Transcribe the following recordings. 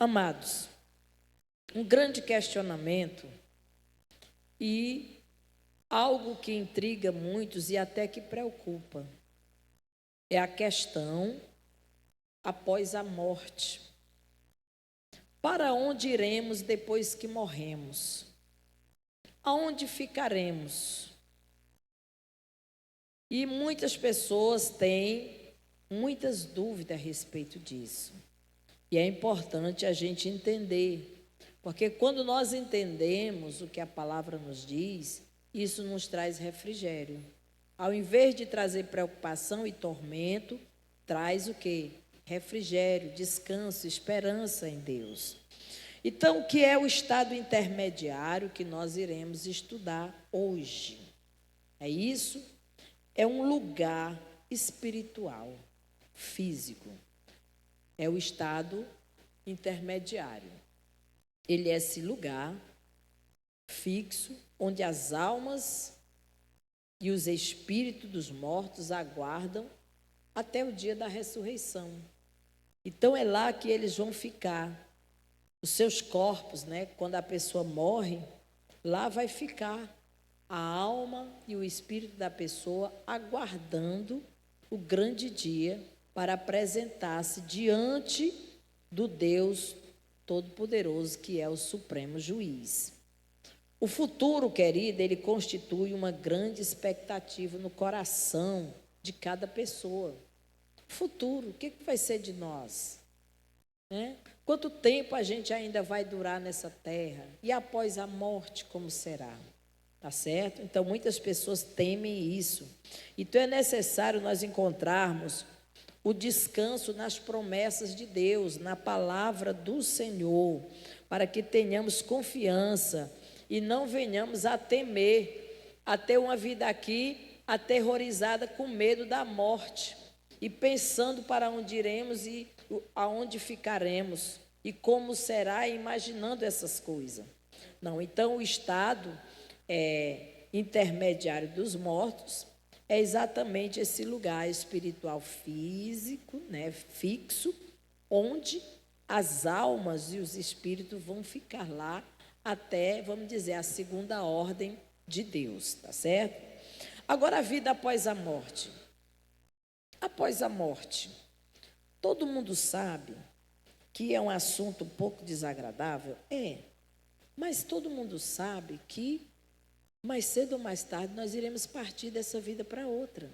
Amados, um grande questionamento e algo que intriga muitos e até que preocupa é a questão após a morte. Para onde iremos depois que morremos? Aonde ficaremos? E muitas pessoas têm muitas dúvidas a respeito disso. E é importante a gente entender, porque quando nós entendemos o que a palavra nos diz, isso nos traz refrigério. Ao invés de trazer preocupação e tormento, traz o quê? Refrigério, descanso, esperança em Deus. Então, o que é o estado intermediário que nós iremos estudar hoje? É isso? É um lugar espiritual, físico. É o estado intermediário. Ele é esse lugar fixo, onde as almas e os espíritos dos mortos aguardam até o dia da ressurreição. Então é lá que eles vão ficar. Os seus corpos, quando a pessoa morre, lá vai ficar a alma e o espírito da pessoa aguardando o grande dia para apresentar-se diante do Deus Todo-Poderoso, que é o Supremo Juiz. O futuro, querida, ele constitui uma grande expectativa no coração de cada pessoa. Futuro, o que vai ser de nós? Quanto tempo a gente ainda vai durar nessa terra? E após a morte, como será? Tá certo? Então, muitas pessoas temem isso. Então, é necessário nós encontrarmos o descanso nas promessas de Deus, na palavra do Senhor, para que tenhamos confiança e não venhamos a temer, a ter uma vida aqui aterrorizada com medo da morte e pensando para onde iremos e aonde ficaremos e como será, imaginando essas coisas. Não, então o estado intermediário dos mortos é exatamente esse lugar espiritual físico, fixo, onde as almas e os espíritos vão ficar lá até, vamos dizer, a segunda ordem de Deus, tá certo? Agora, a vida após a morte. Após a morte, todo mundo sabe que é um assunto um pouco desagradável? Mas todo mundo sabe que mais cedo ou mais tarde nós iremos partir dessa vida para outra.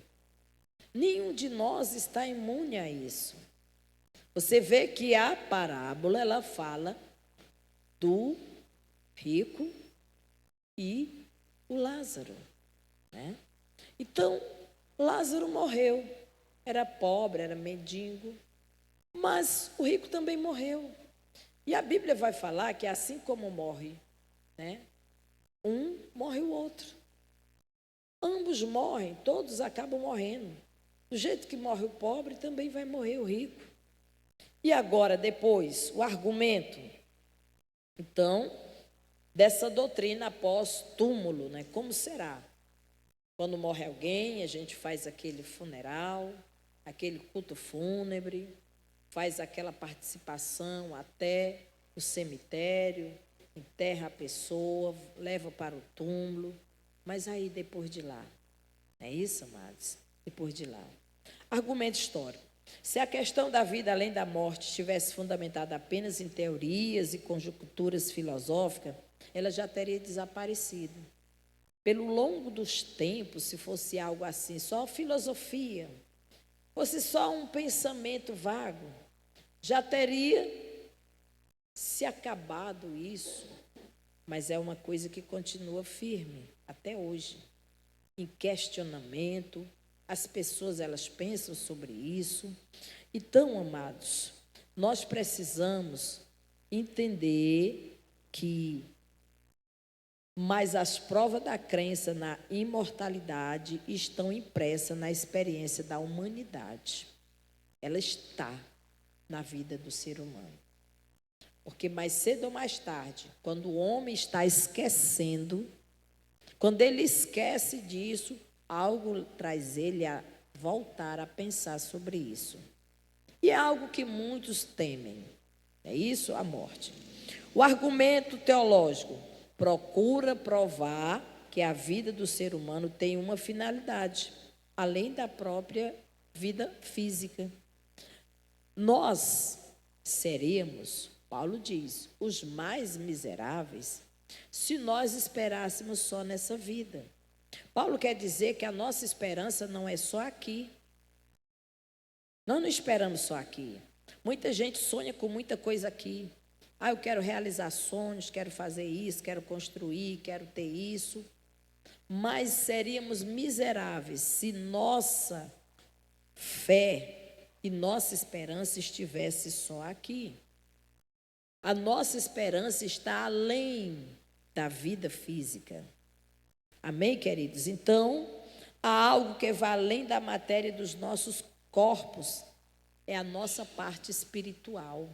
Nenhum de nós está imune a isso. Você vê que a parábola, ela fala do rico e o Lázaro, Então, Lázaro morreu. Era pobre, era mendigo, mas o rico também morreu. E a Bíblia vai falar que assim como morre, um morre o outro. Ambos morrem, todos acabam morrendo. Do jeito que morre o pobre, também vai morrer o rico. E agora, depois, o argumento. Então, dessa doutrina após túmulo, como será? Quando morre alguém, a gente faz aquele funeral, aquele culto fúnebre, faz aquela participação até o cemitério, enterra a pessoa, leva para o túmulo, mas aí depois de lá, não é isso, amados? Depois de lá. Argumento histórico. Se a questão da vida além da morte estivesse fundamentada apenas em teorias e conjecturas filosóficas, ela já teria desaparecido. Pelo longo dos tempos, se fosse algo assim, só filosofia, fosse só um pensamento vago, já teria se acabado isso, mas é uma coisa que continua firme até hoje, em questionamento. As pessoas, elas pensam sobre isso. Então, amados, nós precisamos entender que mas as provas da crença na imortalidade estão impressas na experiência da humanidade. Ela está na vida do ser humano. Porque mais cedo ou mais tarde, quando o homem está esquecendo, quando ele esquece disso, algo traz ele a voltar a pensar sobre isso. E é algo que muitos temem. É isso, a morte. O argumento teológico procura provar que a vida do ser humano tem uma finalidade, além da própria vida física. Nós seremos, Paulo diz, os mais miseráveis se nós esperássemos só nessa vida. Paulo quer dizer que a nossa esperança não é só aqui. Nós não esperamos só aqui. Muita gente sonha com muita coisa aqui. Ah, eu quero realizar sonhos, quero fazer isso, quero construir, quero ter isso. Mas seríamos miseráveis se nossa fé e nossa esperança estivesse só aqui. A nossa esperança está além da vida física. Amém, queridos? Então, há algo que vai além da matéria dos nossos corpos. É a nossa parte espiritual.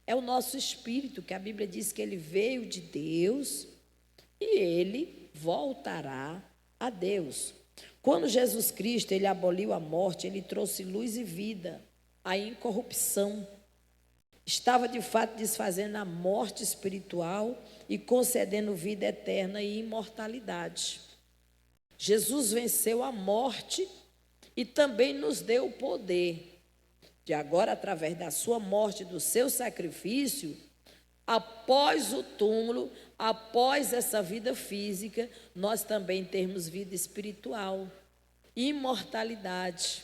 É o nosso espírito, que a Bíblia diz que ele veio de Deus e ele voltará a Deus. Quando Jesus Cristo, ele aboliu a morte, ele trouxe luz e vida, a incorrupção. Estava de fato desfazendo a morte espiritual e concedendo vida eterna e imortalidade. Jesus venceu a morte e também nos deu o poder de agora, através da sua morte, do seu sacrifício, após o túmulo, após essa vida física, nós também termos vida espiritual, imortalidade.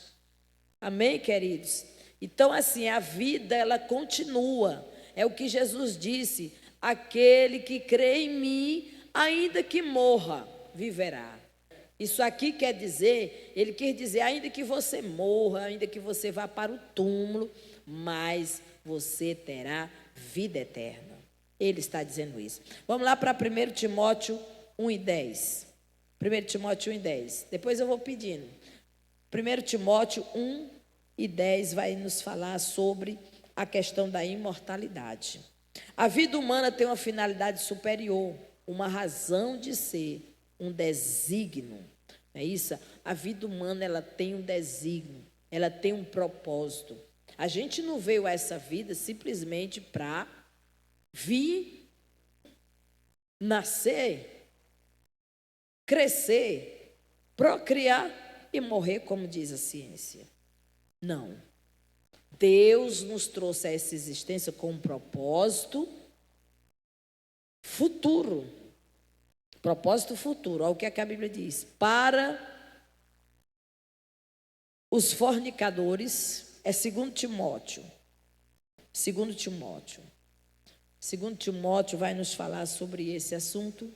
Amém, queridos? Então, assim, a vida, ela continua. É o que Jesus disse: aquele que crê em mim, ainda que morra, viverá. Isso aqui quer dizer, ele quer dizer, ainda que você morra, ainda que você vá para o túmulo, mas você terá vida eterna. Ele está dizendo isso. Vamos lá para 1 Timóteo 1:10. 1 Timóteo 1:10. Depois eu vou pedindo. 1 Timóteo 1:10 vai nos falar sobre a questão da imortalidade. A vida humana tem uma finalidade superior, uma razão de ser, um desígnio. É isso? A vida humana, ela tem um desígnio, ela tem um propósito. A gente não veio a essa vida simplesmente para vir, nascer, crescer, procriar e morrer, como diz a ciência. Não. Deus nos trouxe a essa existência com um propósito futuro. Propósito futuro. Olha o que é que a Bíblia diz. Para os fornicadores, é 2 Timóteo. 2 Timóteo. 2 Timóteo vai nos falar sobre esse assunto.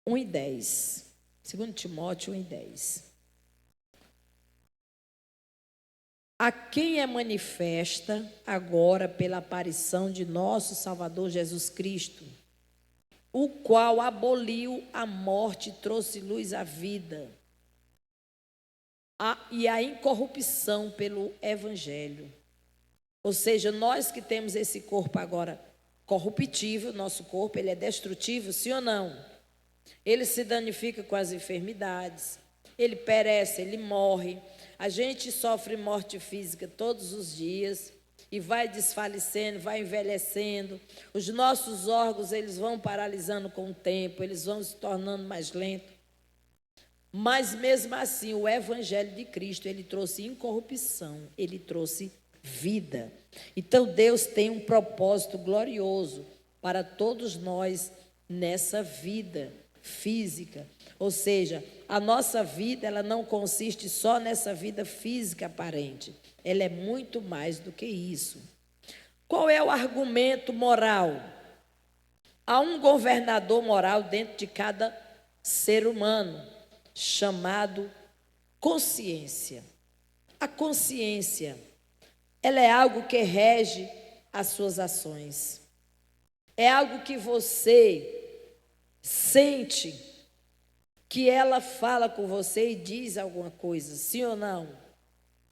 1:10. 2 Timóteo 1:10. A quem é manifesta agora pela aparição de nosso Salvador Jesus Cristo, o qual aboliu a morte e trouxe luz à vida, e a incorrupção pelo Evangelho. Ou seja, nós que temos esse corpo agora corruptível, nosso corpo, ele é destrutivo, sim ou não? Ele se danifica com as enfermidades, ele perece, ele morre. A gente sofre morte física todos os dias e vai desfalecendo, vai envelhecendo. Os nossos órgãos, eles vão paralisando com o tempo, eles vão se tornando mais lentos. Mas mesmo assim, o Evangelho de Cristo, ele trouxe incorrupção, ele trouxe vida. Então Deus tem um propósito glorioso para todos nós nessa vida física. Ou seja, a nossa vida, ela não consiste só nessa vida física aparente. Ela é muito mais do que isso. Qual é o argumento moral? Há um governador moral dentro de cada ser humano, chamado consciência. A consciência, ela é algo que rege as suas ações. É algo que você sente, que ela fala com você e diz alguma coisa, sim ou não?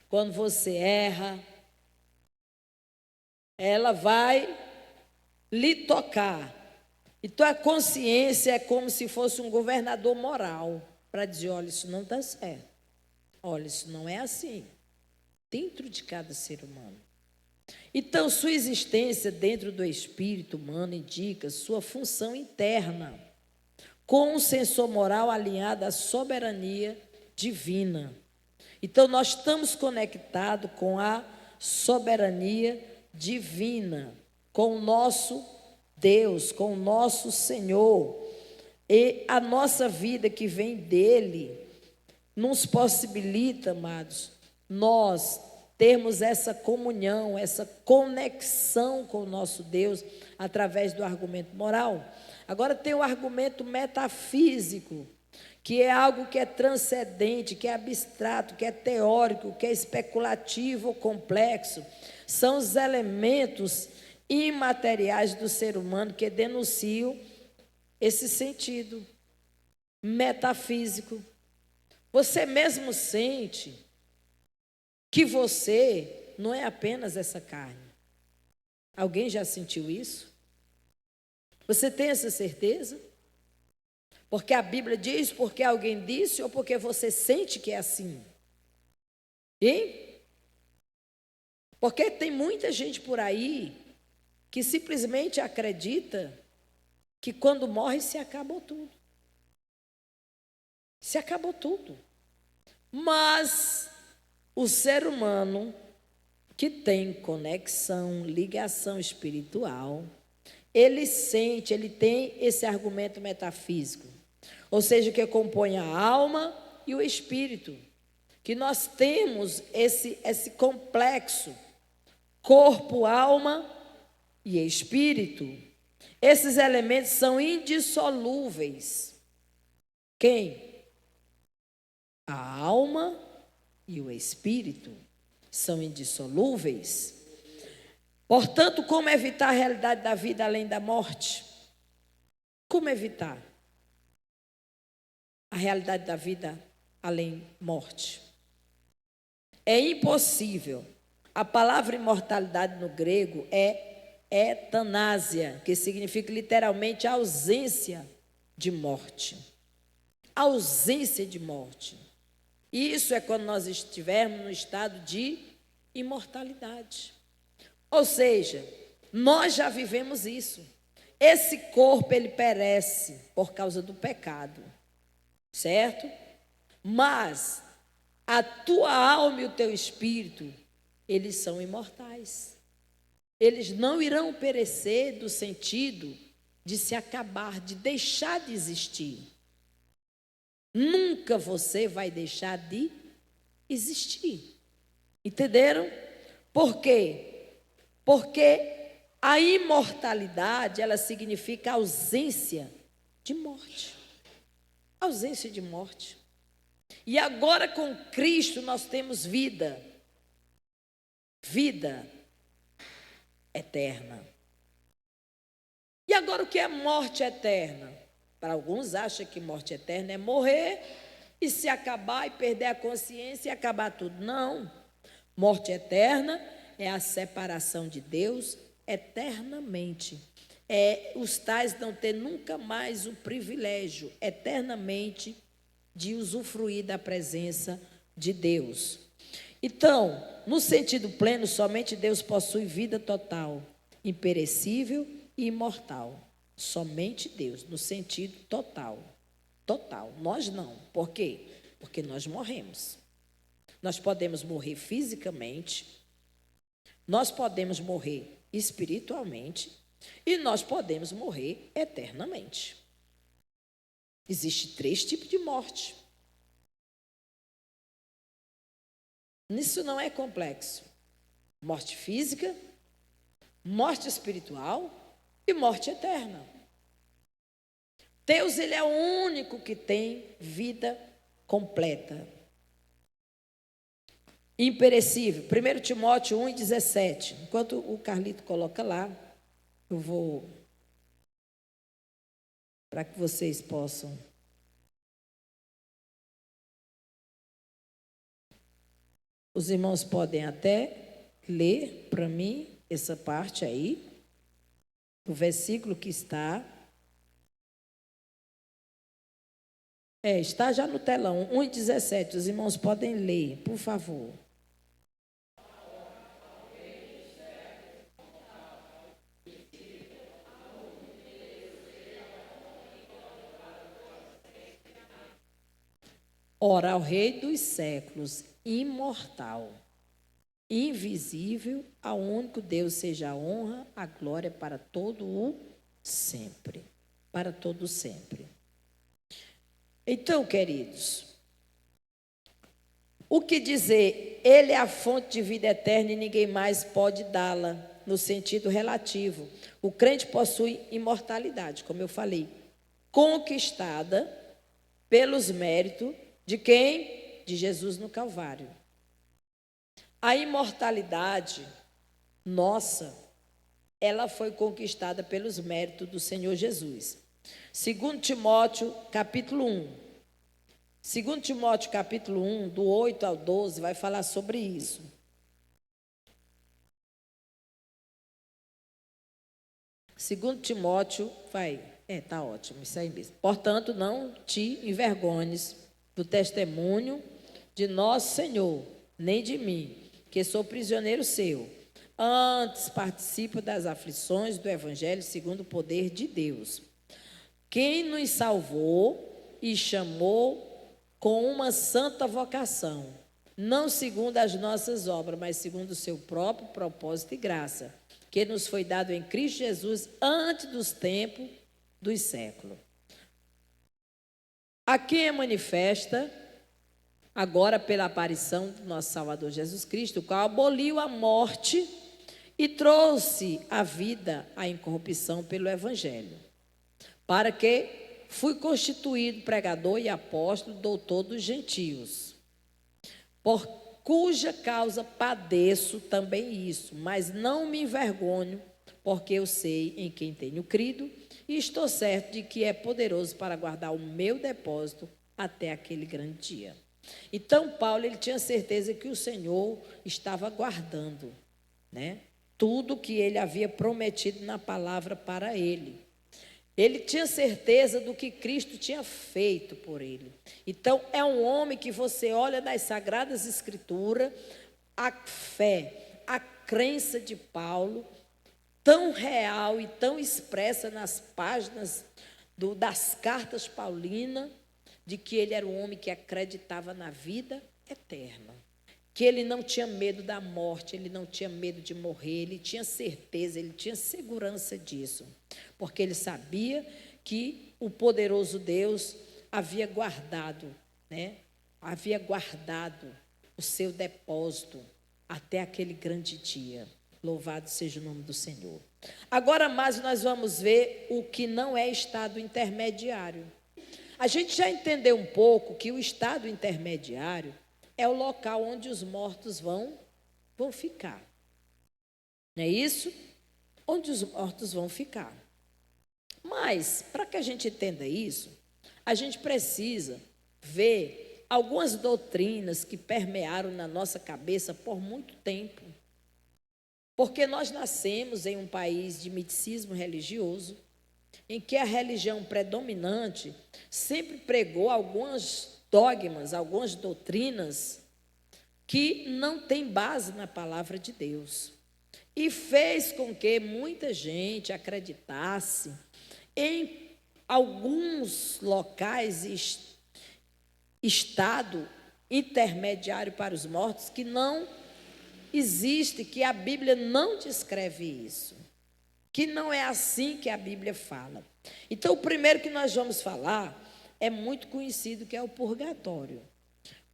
Quando você erra, ela vai lhe tocar. Então a consciência é como se fosse um governador moral, para dizer, olha, isso não está certo. Olha, isso não é assim. dentro de cada ser humano. Então, sua existência dentro do espírito humano indica sua função interna, com um sensor moral alinhado à soberania divina. Então, nós estamos conectados com a soberania divina, com o nosso Deus, com o nosso Senhor. E a nossa vida que vem dele nos possibilita, amados, nós termos essa comunhão, essa conexão com o nosso Deus através do argumento moral. Agora tem o argumento metafísico, que é algo que é transcendente, que é abstrato, que é teórico, que é especulativo ou complexo. São os elementos imateriais do ser humano que denunciam esse sentido metafísico. Você mesmo sente que você não é apenas essa carne. Alguém já sentiu isso? Você tem essa certeza? Porque a Bíblia diz, porque alguém disse, ou porque você sente que é assim? Hein? Porque tem muita gente por aí que simplesmente acredita que quando morre se acabou tudo. Se acabou tudo. Mas o ser humano que tem conexão, ligação espiritual, ele sente, ele tem esse argumento metafísico, ou seja, que compõe a alma e o espírito, que nós temos esse complexo, corpo, alma e espírito. Esses elementos são indissolúveis. Quem? A alma e o espírito são indissolúveis. Portanto, como evitar a realidade da vida além da morte? Como evitar a realidade da vida além da morte? É impossível. A palavra imortalidade no grego é etanásia, que significa literalmente ausência de morte. Ausência de morte. Isso é quando nós estivermos no estado de imortalidade. Ou seja, nós já vivemos isso. Esse corpo, ele perece por causa do pecado, certo? Mas a tua alma e o teu espírito, eles são imortais. Eles não irão perecer do sentido de se acabar, de deixar de existir. Nunca você vai deixar de existir. Entenderam? Por quê? Porque a imortalidade, ela significa ausência de morte. Ausência de morte. E agora com Cristo nós temos vida. Vida eterna. E agora o que é morte eterna? Para alguns acham que morte eterna é morrer e se acabar e perder a consciência e acabar tudo. Não. Morte eterna é a separação de Deus eternamente. É os tais não ter nunca mais o privilégio eternamente de usufruir da presença de Deus. Então, no sentido pleno, somente Deus possui vida total, imperecível e imortal. Somente Deus, no sentido total. Total. Nós não. Por quê? Porque nós morremos. Nós podemos morrer fisicamente, nós podemos morrer espiritualmente e nós podemos morrer eternamente. Existem 3 tipos de morte. Isso não é complexo. Morte física, morte espiritual e morte eterna. Deus, ele é o único que tem vida completa. Imperecível. 1 Timóteo 1:17. Enquanto o Carlito coloca lá, eu vou, para que vocês possam. Os irmãos podem até ler para mim essa parte aí, o versículo que está. Está já no telão, 1:17. Os irmãos podem ler, por favor. Ora, ao Rei dos séculos, imortal, invisível, ao único Deus seja a honra, a glória para todo o sempre. Para todo sempre. Então, queridos, o que dizer? Ele é a fonte de vida eterna e ninguém mais pode dá-la, no sentido relativo. O crente possui imortalidade, como eu falei, conquistada pelos méritos de quem? De Jesus no Calvário. A imortalidade nossa, ela foi conquistada pelos méritos do Senhor Jesus. 2 Timóteo, capítulo 1. 2 Timóteo, capítulo 1, do 8 ao 12, vai falar sobre isso. Segundo Timóteo, tá ótimo, isso aí mesmo. Portanto, não te envergonhes do testemunho de nosso Senhor, nem de mim, que sou prisioneiro seu. Antes participo das aflições do Evangelho segundo o poder de Deus. Quem nos salvou e chamou com uma santa vocação, não segundo as nossas obras, mas segundo o seu próprio propósito e graça, que nos foi dado em Cristo Jesus antes dos tempos dos séculos. A quem é manifesta agora pela aparição do nosso Salvador Jesus Cristo, o qual aboliu a morte e trouxe a vida à incorrupção pelo Evangelho, para que fui constituído pregador e apóstolo, doutor dos gentios, por cuja causa padeço também isso, mas não me envergonho, porque eu sei em quem tenho crido e estou certo de que é poderoso para guardar o meu depósito até aquele grande dia. Então, Paulo, ele tinha certeza que o Senhor estava guardando, né, tudo que ele havia prometido na palavra para ele. Ele tinha certeza do que Cristo tinha feito por ele. Então, é um homem que você olha nas Sagradas Escrituras, a fé, a crença de Paulo, tão real e tão expressa nas páginas das cartas paulinas, de que ele era um homem que acreditava na vida eterna. Que ele não tinha medo da morte, ele não tinha medo de morrer, ele tinha certeza, ele tinha segurança disso, porque ele sabia que o poderoso Deus havia guardado, né? Havia guardado o seu depósito até aquele grande dia. Louvado seja o nome do Senhor. Agora mais nós vamos ver o que não é estado intermediário. A gente já entendeu um pouco que o estado intermediário é o local onde os mortos vão ficar. Não é isso? Onde os mortos vão ficar. Mas, para que a gente entenda isso, a gente precisa ver algumas doutrinas que permearam na nossa cabeça por muito tempo. Porque nós nascemos em um país de misticismo religioso, em que a religião predominante sempre pregou alguns dogmas, algumas doutrinas que não têm base na palavra de Deus. E fez com que muita gente acreditasse em alguns locais e estado intermediário para os mortos que não existe, que a Bíblia não descreve isso, que não é assim que a Bíblia fala. Então, o primeiro que nós vamos falar é muito conhecido, que é o purgatório.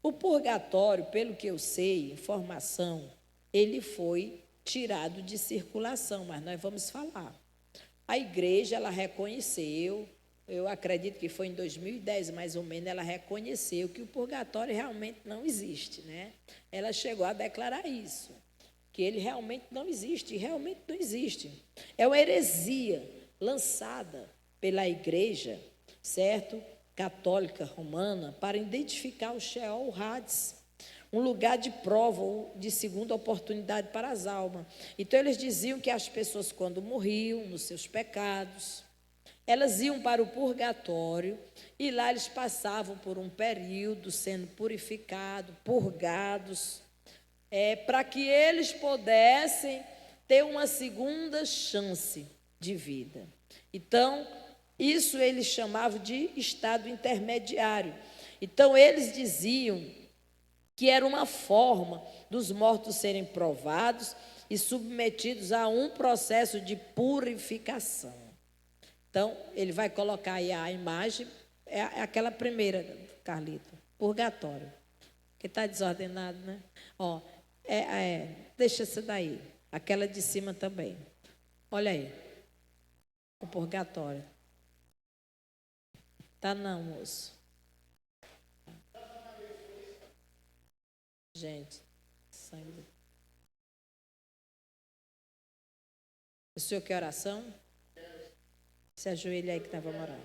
O purgatório, pelo que eu sei, informação, ele foi tirado de circulação, mas nós vamos falar. A igreja, ela reconheceu, eu acredito que foi em 2010, mais ou menos, ela reconheceu que o purgatório realmente não existe, né? Ela chegou a declarar isso, que ele realmente não existe, e realmente não existe. É uma heresia lançada pela igreja, certo? Católica romana, para identificar o Sheol, o Hades, um lugar de prova ou de segunda oportunidade para as almas. Então, eles diziam que as pessoas, quando morriam nos seus pecados, elas iam para o purgatório e lá eles passavam por um período sendo purificados, purgados, para que eles pudessem ter uma segunda chance de vida. Então, isso eles chamavam de estado intermediário. Então, eles diziam que era uma forma dos mortos serem provados e submetidos a um processo de purificação. Então, ele vai colocar aí a imagem, é aquela primeira, Carlito, purgatório, que está desordenado, né? Ó, deixa essa daí, aquela de cima também. Olha aí, o purgatório. Tá não, moço. Gente, sangue. O senhor quer oração? Se ajoelha aí que nós vamos orar.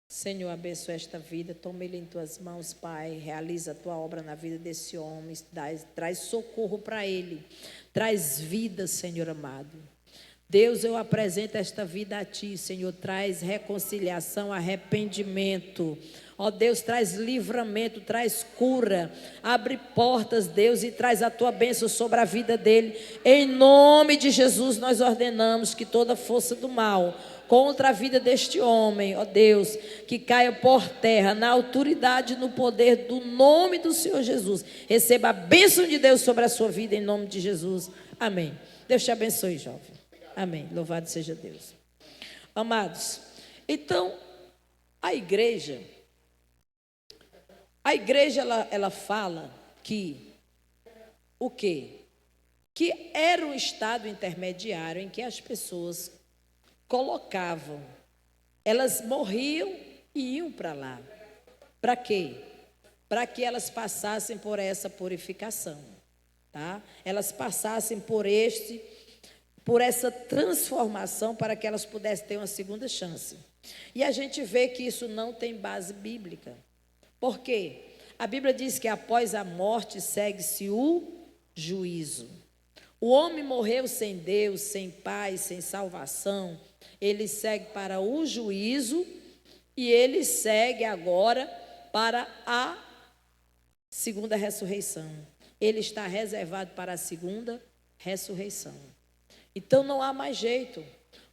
Senhor, abençoa esta vida, toma ele em tuas mãos, Pai, realiza a tua obra na vida desse homem, traz socorro para ele, traz vida, Senhor amado. Deus, eu apresento esta vida a Ti, Senhor, traz reconciliação, arrependimento. Ó Deus, traz livramento, traz cura, abre portas, Deus, e traz a Tua bênção sobre a vida dele. Em nome de Jesus, nós ordenamos que toda força do mal contra a vida deste homem, ó Deus, que caia por terra, na autoridade, no poder do nome do Senhor Jesus. Receba a bênção de Deus sobre a sua vida, em nome de Jesus. Amém. Deus te abençoe, jovem. Amém. Louvado seja Deus. Amados, então, a igreja ela fala que o quê? Que era um estado intermediário em que as pessoas colocavam, elas morriam e iam para lá. Para quê? Para que elas passassem por essa purificação, tá? Elas passassem por essa transformação para que elas pudessem ter uma segunda chance. E a gente vê que isso não tem base bíblica. Por quê? A Bíblia diz que após a morte segue-se o juízo. O homem morreu sem Deus, sem paz, sem salvação. Ele segue para o juízo e ele segue agora para a segunda ressurreição. Ele está reservado para a segunda ressurreição. Então não há mais jeito.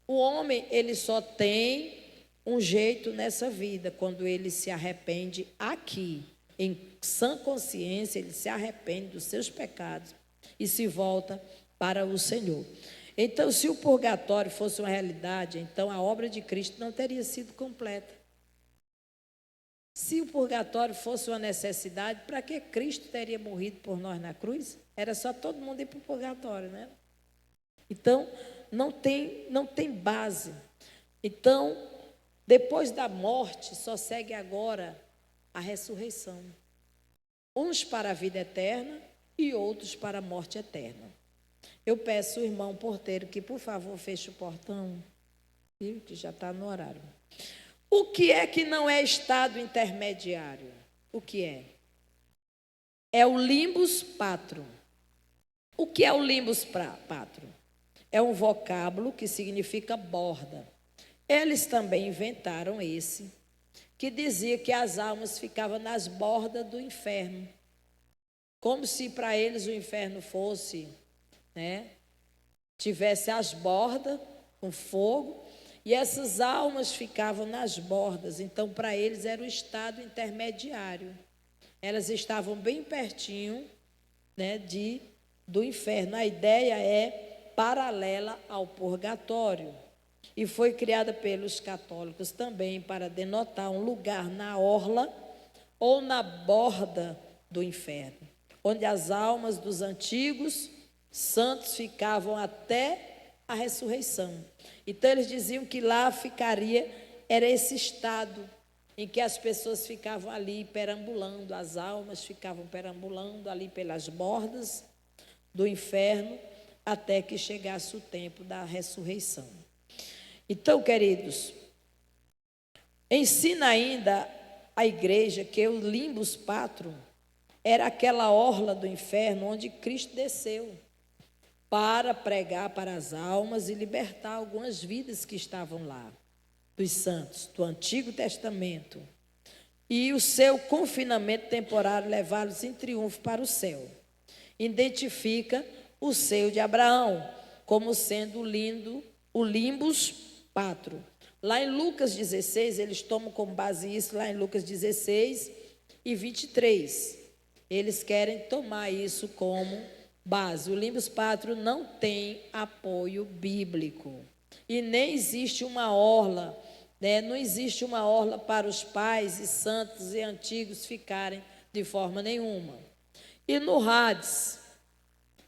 O homem, ele só tem um jeito nessa vida, quando ele se arrepende aqui, em sã consciência, ele se arrepende dos seus pecados e se volta para o Senhor. Então, se o purgatório fosse uma realidade, então a obra de Cristo não teria sido completa. Se o purgatório fosse uma necessidade, para que Cristo teria morrido por nós na cruz? Era só todo mundo ir para o purgatório, né? Então, não tem base. Então, depois da morte, só segue agora a ressurreição. Uns para a vida eterna e outros para a morte eterna. Eu peço ao irmão porteiro que, por favor, feche o portão, viu? Que já está no horário. O que é que não é estado intermediário? O que é? É o limbus patrum. O que é o limbus patrum? É um vocábulo que significa borda. Eles também inventaram esse, que dizia que as almas ficavam nas bordas do inferno. Como se para eles o inferno fosse, né, tivesse as bordas com fogo, e essas almas ficavam nas bordas. Então, para eles era o estado intermediário. Elas estavam bem pertinho, né, do inferno. A ideia é paralela ao purgatório. E foi criada pelos católicos também para denotar um lugar na orla ou na borda do inferno, onde as almas dos antigos santos ficavam até a ressurreição. Então eles diziam que lá era esse estado em que as pessoas ficavam ali perambulando, as almas ficavam perambulando ali pelas bordas do inferno, até que chegasse o tempo da ressurreição. Então, queridos, ensina ainda a igreja que o limbus patrum era aquela orla do inferno onde Cristo desceu para pregar para as almas e libertar algumas vidas que estavam lá, dos santos, do Antigo Testamento. E o seu confinamento temporário levá-los em triunfo para o céu. Identifica o seio de Abraão como sendo o limbus patrum. Lá em Lucas 16, eles tomam como base isso, lá em Lucas 16 e 23. Eles querem tomar isso como base. O limbus patrio não tem apoio bíblico. E nem existe uma orla, né? Não existe uma orla para os pais e santos e antigos ficarem de forma nenhuma. E no Hades,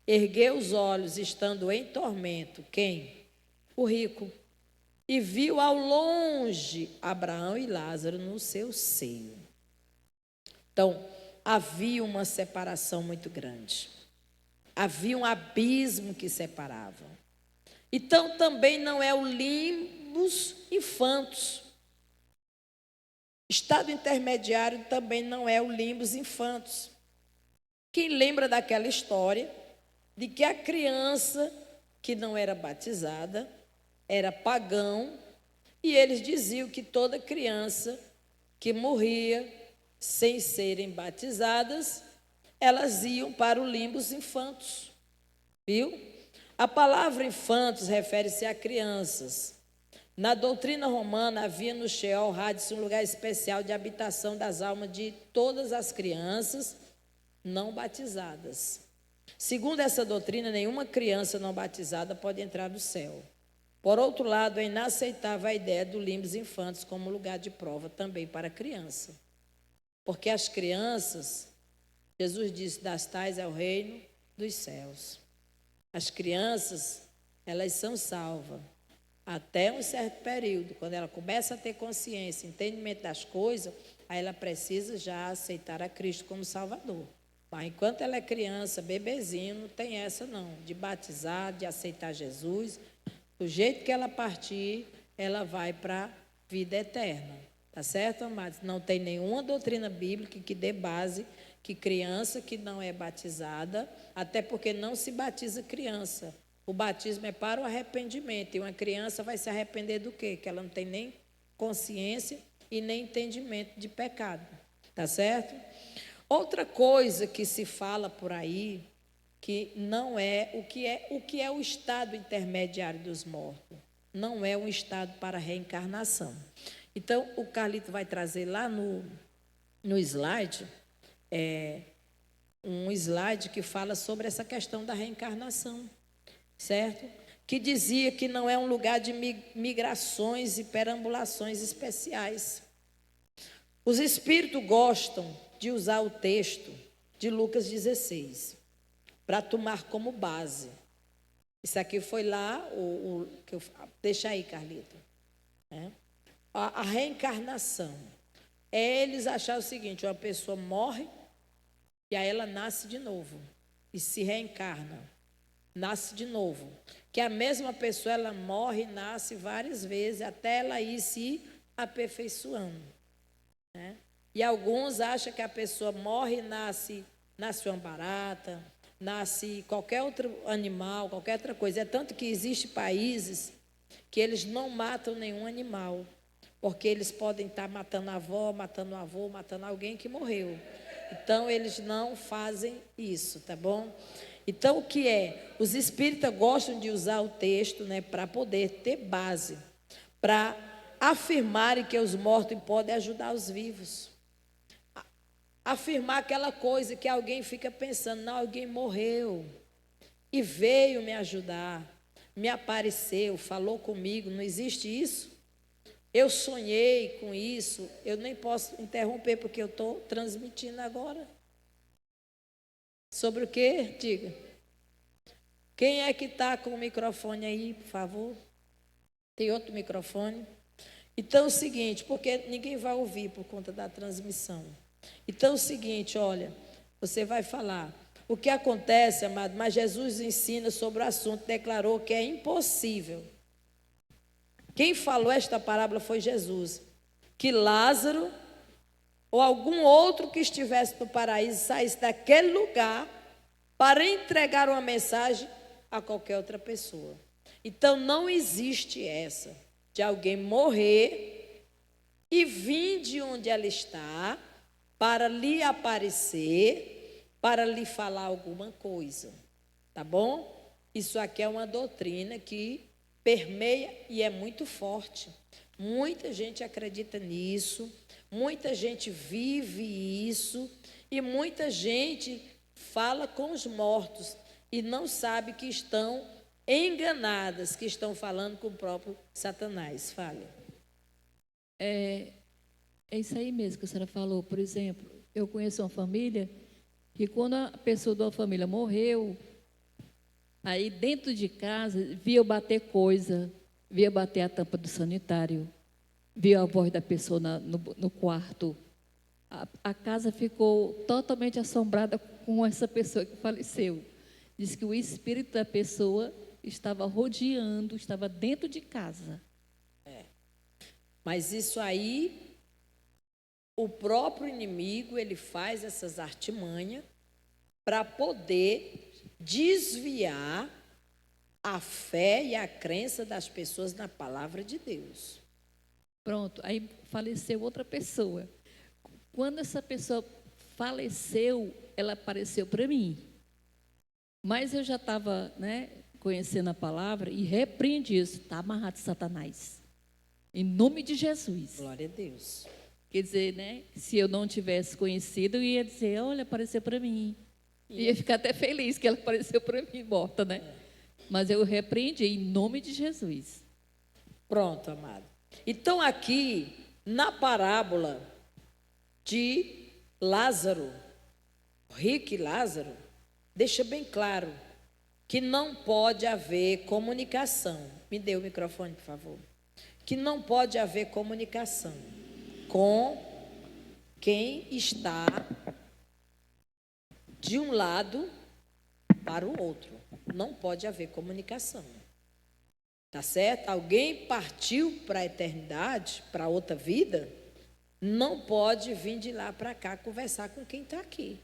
ergueu os olhos, estando em tormento, quem? O rico. E viu ao longe Abraão e Lázaro no seu seio. Então, havia uma separação muito grande. Havia um abismo que separava. Então, também não é o limbus infantus. Estado intermediário também não é o limbus infantus. Quem lembra daquela história de que a criança que não era batizada era pagão, e eles diziam que toda criança que morria sem serem batizadas, elas iam para o limbus infantus, viu? A palavra infantos refere-se a crianças. Na doutrina romana havia no Sheol Hades um lugar especial de habitação das almas de todas as crianças não batizadas. Segundo essa doutrina, nenhuma criança não batizada pode entrar no céu. Por outro lado, é inaceitável a ideia do limbus infantis como lugar de prova também para a criança. Porque as crianças, Jesus disse, das tais é o reino dos céus. As crianças, elas são salvas até um certo período. Quando ela começa a ter consciência, entendimento das coisas, aí ela precisa já aceitar a Cristo como Salvador. Mas enquanto ela é criança, bebezinho, não tem essa não, de batizar, de aceitar Jesus. Do jeito que ela partir, ela vai para a vida eterna. Tá certo, amados? Não tem nenhuma doutrina bíblica que dê base que criança que não é batizada, até porque não se batiza criança. O batismo é para o arrependimento. E uma criança vai se arrepender do quê? Que ela não tem nem consciência e nem entendimento de pecado. Tá certo? Outra coisa que se fala por aí, que não é o que é o estado intermediário dos mortos. Não é um estado para reencarnação. Então, o Carlito vai trazer lá no slide, um slide que fala sobre essa questão da reencarnação, certo? Que dizia que não é um lugar de migrações e perambulações especiais. Os espíritos gostam de usar o texto de Lucas 16 para tomar como base. Isso aqui foi lá, deixa aí, Carlito. A reencarnação. Eles acharam o seguinte, uma pessoa morre e aí ela nasce de novo. E se reencarna. Nasce de novo. Que a mesma pessoa, ela morre e nasce várias vezes, até ela ir se aperfeiçoando. Né? E alguns acham que a pessoa morre e nasce uma barata, nasce qualquer outro animal, qualquer outra coisa. É tanto que existem países que eles não matam nenhum animal, porque eles podem estar matando a avó, matando o avô, matando alguém que morreu. Então, eles não fazem isso, tá bom? Então, o que é? Os espíritas gostam de usar o texto, né, para poder ter base, para afirmarem que os mortos podem ajudar os vivos. Afirmar aquela coisa que alguém fica pensando, não, alguém morreu e veio me ajudar, me apareceu, falou comigo, não existe isso? Eu sonhei com isso, eu nem posso interromper porque eu estou transmitindo agora. Sobre o quê? Diga. Quem é que está com o microfone aí, por favor? Tem outro microfone? Então é o seguinte, porque ninguém vai ouvir por conta da transmissão. Então é o seguinte, olha, você vai falar. O que acontece, amado, mas Jesus ensina sobre o assunto, declarou que é impossível. Quem falou esta parábola foi Jesus. Que Lázaro ou algum outro que estivesse no paraíso saísse daquele lugar para entregar uma mensagem a qualquer outra pessoa. Então não existe essa de alguém morrer e vir de onde ela está para lhe aparecer, para lhe falar alguma coisa, tá bom? Isso aqui é uma doutrina que permeia e é muito forte. Muita gente acredita nisso, muita gente vive isso e muita gente fala com os mortos e não sabe que estão enganadas, que estão falando com o próprio Satanás. Fale. É, é isso aí mesmo que a senhora falou. Por exemplo, eu conheço uma família que quando a pessoa de uma família morreu, aí dentro de casa via bater coisa, via bater a tampa do sanitário, via a voz da pessoa no quarto. A casa ficou totalmente assombrada com essa pessoa que faleceu. Diz que o espírito da pessoa estava rodeando, estava dentro de casa. Mas isso aí, o próprio inimigo, ele faz essas artimanhas para poder desviar a fé e a crença das pessoas na palavra de Deus. Pronto, aí faleceu outra pessoa. Quando essa pessoa faleceu, ela apareceu para mim. Mas eu já estava, conhecendo a palavra e repreendi isso. Está amarrado, Satanás. Em nome de Jesus. Glória a Deus. Quer dizer, se eu não tivesse conhecido, eu ia dizer, olha, apareceu para mim. Ia ficar até feliz que ela apareceu para mim, morta, né? Mas eu repreendi em nome de Jesus. Pronto, amado. Então, aqui, na parábola de Lázaro, rico e Lázaro, deixa bem claro que não pode haver comunicação. Me dê o microfone, por favor. Que não pode haver comunicação com quem está de um lado para o outro. Não pode haver comunicação. Tá certo? Alguém partiu para a eternidade, para outra vida, não pode vir de lá para cá conversar com quem está aqui.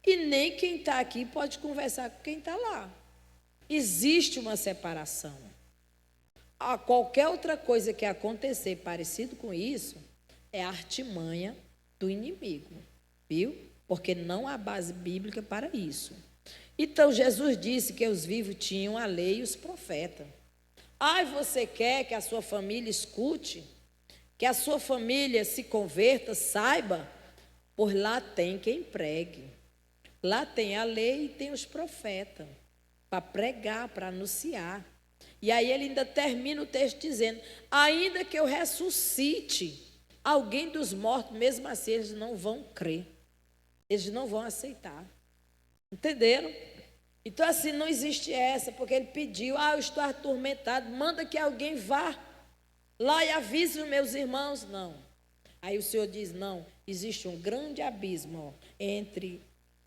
E nem quem está aqui pode conversar com quem está lá. Existe uma separação. Qualquer outra coisa que acontecer parecido com isso é a artimanha do inimigo, viu? Porque não há base bíblica para isso. Então, Jesus disse que os vivos tinham a lei e os profetas. Você quer que a sua família escute? Que a sua família se converta, saiba? Por lá tem quem pregue. Lá tem a lei e tem os profetas para pregar, para anunciar. E aí ele ainda termina o texto dizendo, ainda que eu ressuscite alguém dos mortos, mesmo assim eles não vão crer. Eles não vão aceitar. Entenderam? Então assim, não existe essa, porque ele pediu, eu estou atormentado, manda que alguém vá lá e avise os meus irmãos. Não. Aí o Senhor diz, não, existe um grande abismo entre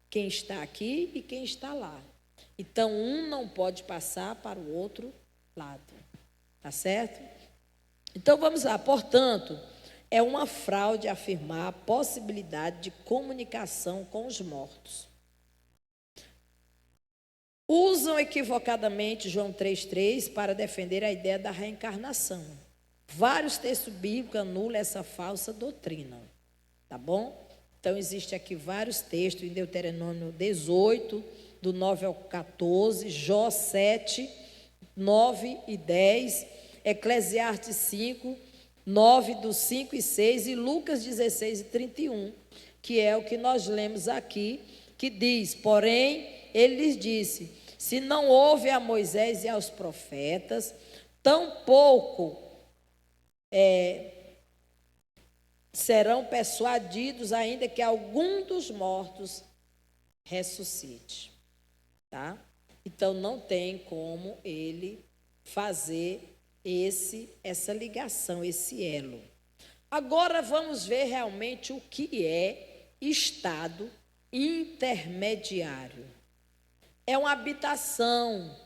quem está aqui e quem está lá. Então, um não pode passar para o outro lado. Tá certo? Então, vamos lá. Portanto, é uma fraude afirmar a possibilidade de comunicação com os mortos. Usam equivocadamente João 3,3 para defender a ideia da reencarnação. Vários textos bíblicos anulam essa falsa doutrina. Tá bom? Então, existe aqui vários textos em Deuteronômio 18, do 9 ao 14, Jó 7, 9 e 10, Eclesiastes 5, 9, do 5 e 6, e Lucas 16 e 31, que é o que nós lemos aqui, que diz, porém, ele lhes disse, se não houve a Moisés e aos profetas, tampouco serão persuadidos, ainda que algum dos mortos ressuscite. Tá? Então, não tem como ele fazer essa ligação, esse elo. Agora, vamos ver realmente o que é estado intermediário. É uma habitação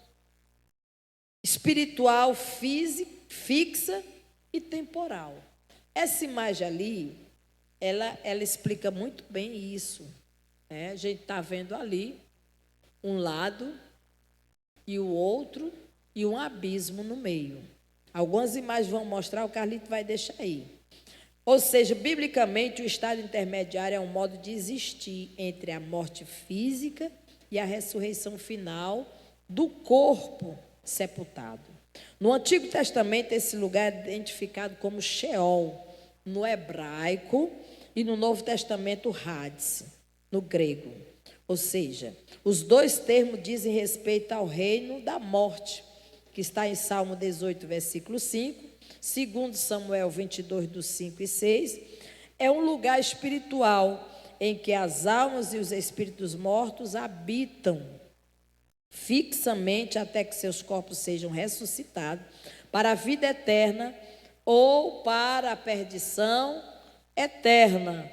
espiritual, física, fixa e temporal. Essa imagem ali, ela explica muito bem isso. A gente está vendo ali um lado e o outro e um abismo no meio. Algumas imagens vão mostrar, o Carlito vai deixar aí. Ou seja, biblicamente, o estado intermediário é um modo de existir entre a morte física e a ressurreição final do corpo sepultado. No Antigo Testamento, esse lugar é identificado como Sheol, no hebraico, e no Novo Testamento, Hades, no grego. Ou seja, os dois termos dizem respeito ao reino da morte, que está em Salmo 18, versículo 5, segundo Samuel 22, do 5 e 6, é um lugar espiritual em que as almas e os espíritos mortos habitam fixamente até que seus corpos sejam ressuscitados para a vida eterna ou para a perdição eterna,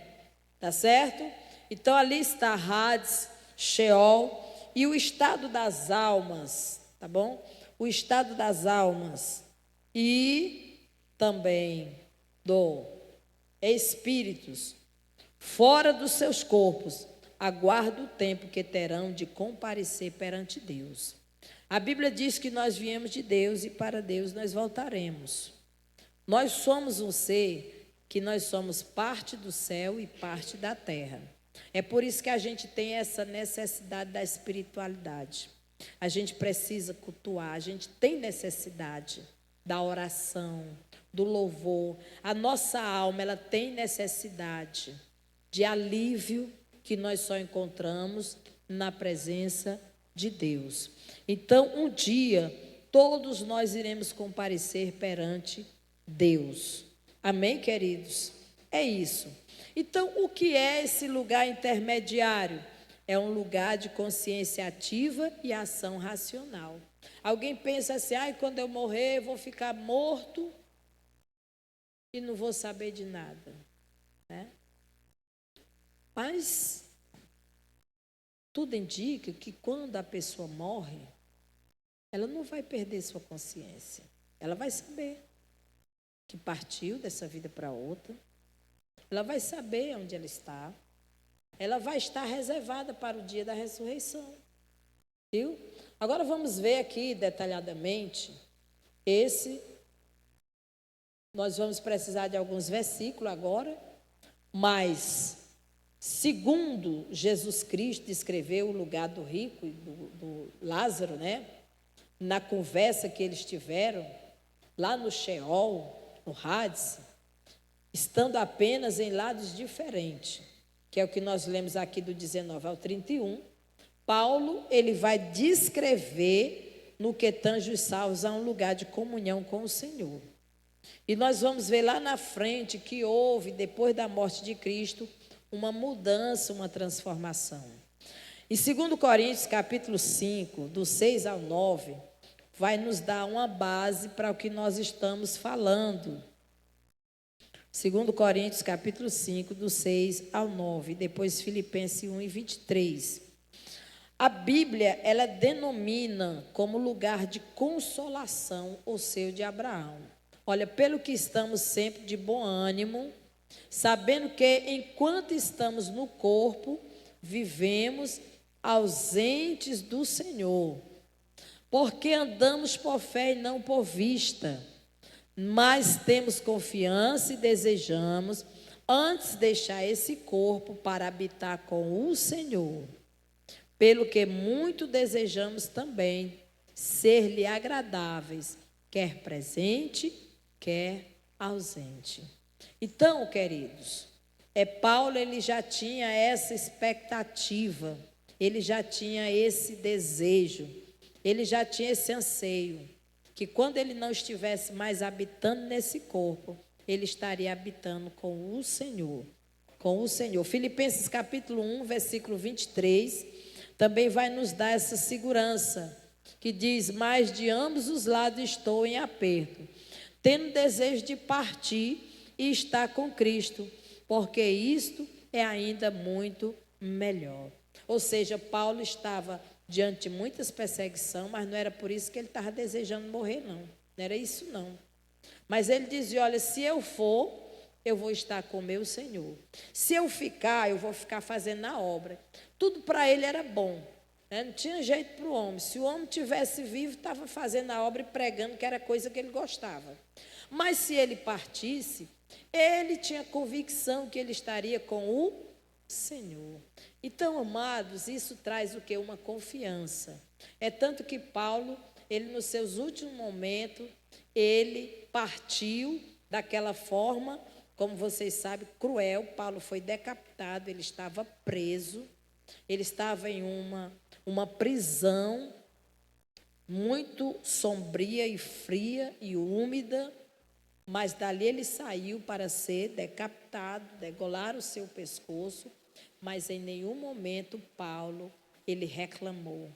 tá certo? Então ali está Hades, Sheol e o estado das almas, tá bom? O estado das almas e também do espíritos fora dos seus corpos, aguarda o tempo que terão de comparecer perante Deus. A Bíblia diz que nós viemos de Deus e para Deus nós voltaremos. Nós somos um ser que nós somos parte do céu e parte da terra. É por isso que a gente tem essa necessidade da espiritualidade. A gente precisa cultuar, a gente tem necessidade da oração, do louvor. A nossa alma, ela tem necessidade de alívio que nós só encontramos na presença de Deus. Então, um dia, todos nós iremos comparecer perante Deus. Amém, queridos? É isso. Então, o que é esse lugar intermediário? É um lugar de consciência ativa e ação racional. Alguém pensa assim, quando eu morrer, eu vou ficar morto e não vou saber de nada, né? Mas tudo indica que quando a pessoa morre, ela não vai perder sua consciência. Ela vai saber que partiu dessa vida para outra. Ela vai saber onde ela está. Ela vai estar reservada para o dia da ressurreição. Viu? Agora vamos ver aqui detalhadamente nós vamos precisar de alguns versículos agora, mas segundo Jesus Cristo descreveu o lugar do rico e do Lázaro, né? Na conversa que eles tiveram, lá no Sheol, no Hades, estando apenas em lados diferentes, que é o que nós lemos aqui do 19 ao 31, Paulo, ele vai descrever no que tange os salvos a um lugar de comunhão com o Senhor. E nós vamos ver lá na frente que houve, depois da morte de Cristo, uma mudança, uma transformação. Em 2 Coríntios, capítulo 5, do 6 ao 9, vai nos dar uma base para o que nós estamos falando. 2 Coríntios, capítulo 5, do 6 ao 9, depois Filipenses 1 e 23. A Bíblia, ela denomina como lugar de consolação o seio de Abraão. Olha, pelo que estamos sempre de bom ânimo, sabendo que enquanto estamos no corpo, vivemos ausentes do Senhor, porque andamos por fé e não por vista, mas temos confiança e desejamos antes deixar esse corpo para habitar com o Senhor, pelo que muito desejamos também ser-lhe agradáveis, quer presente, quer ausente. Então, queridos, Paulo, ele já tinha essa expectativa, ele já tinha esse desejo, ele já tinha esse anseio, que quando ele não estivesse mais habitando nesse corpo, ele estaria habitando com o Senhor, com o Senhor. Filipenses capítulo 1, versículo 23, também vai nos dar essa segurança, que diz, mas de ambos os lados estou em aperto, tendo desejo de partir e estar com Cristo, porque isto é ainda muito melhor. Ou seja, Paulo estava diante de muitas perseguições, mas não era por isso que ele estava desejando morrer, não. Não era isso, não. Mas ele dizia, olha, se eu for, eu vou estar com o meu Senhor. Se eu ficar, eu vou ficar fazendo a obra. Tudo para ele era bom, né? Não tinha jeito para o homem. Se o homem tivesse vivo, estava fazendo a obra e pregando, que era coisa que ele gostava. Mas se ele partisse, ele tinha convicção que ele estaria com o Senhor. Então, amados, isso traz o quê? Uma confiança. É tanto que Paulo, ele nos seus últimos momentos, ele partiu daquela forma, como vocês sabem, cruel. Paulo foi decapitado, ele estava preso, ele estava em uma prisão muito sombria e fria e úmida, mas dali ele saiu para ser decapitado, degolar o seu pescoço, mas em nenhum momento Paulo, ele reclamou,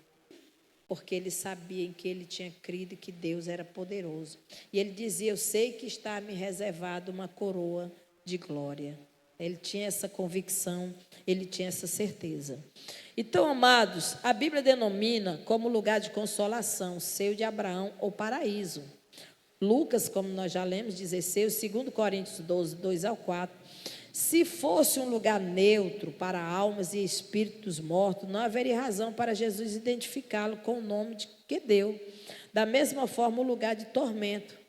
porque ele sabia em que ele tinha crido que Deus era poderoso. E ele dizia: eu sei que está me reservado uma coroa de glória. Ele tinha essa convicção, ele tinha essa certeza. Então, amados, a Bíblia denomina como lugar de consolação, seio de Abraão ou paraíso. Lucas, como nós já lemos, 16, 2 Coríntios 12, 2 ao 4. Se fosse um lugar neutro para almas e espíritos mortos, não haveria razão para Jesus identificá-lo com o nome que deu. Da mesma forma, o lugar de tormento.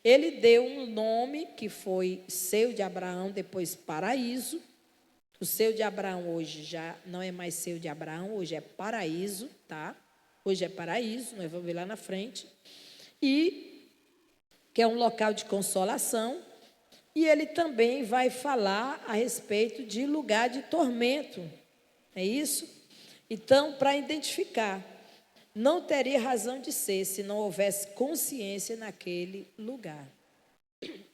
Ele deu um nome que foi seio de Abraão, depois paraíso. O seio de Abraão hoje já não é mais seio de Abraão, hoje é paraíso, tá? Hoje é paraíso, nós vamos ver lá na frente. E que é um local de consolação. E ele também vai falar a respeito de lugar de tormento. É isso? Então, para identificar, não teria razão de ser se não houvesse consciência naquele lugar.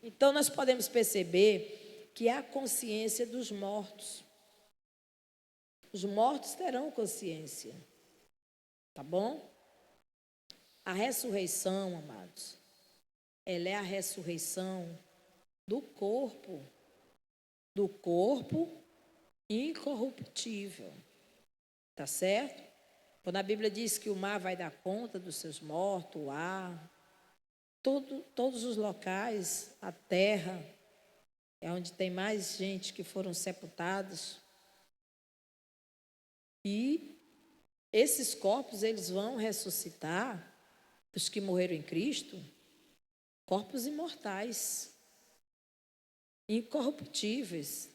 Então, nós podemos perceber que há consciência dos mortos. Os mortos terão consciência. Tá bom? A ressurreição, amados, ela é a ressurreição do corpo incorruptível. Tá certo? Quando a Bíblia diz que o mar vai dar conta dos seus mortos, o ar, todos os locais, a terra, é onde tem mais gente que foram sepultados. E esses corpos, eles vão ressuscitar, os que morreram em Cristo, corpos imortais, incorruptíveis.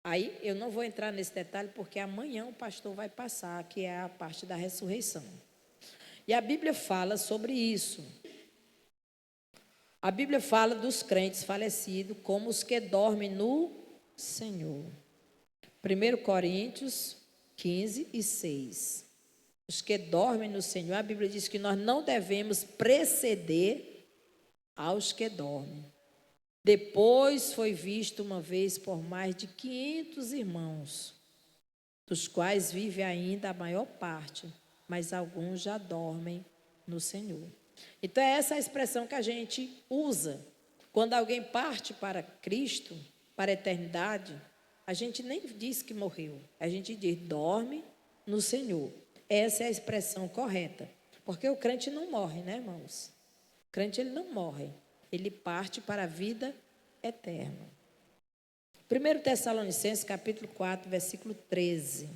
Aí eu não vou entrar nesse detalhe porque amanhã o pastor vai passar, que é a parte da ressurreição. E a Bíblia fala sobre isso. A Bíblia fala dos crentes falecidos como os que dormem no Senhor. 1 Coríntios 15 e 6. Os que dormem no Senhor, a Bíblia diz que nós não devemos preceder aos que dormem. Depois foi visto uma vez por mais de 500 irmãos, dos quais vive ainda a maior parte, mas alguns já dormem no Senhor. Então, é essa a expressão que a gente usa. Quando alguém parte para Cristo, para a eternidade, a gente nem diz que morreu, a gente diz: dorme no Senhor. Essa é a expressão correta, porque o crente não morre, né, irmãos? O crente, ele não morre. Ele parte para a vida eterna. 1 Tessalonicenses, capítulo 4, versículo 13.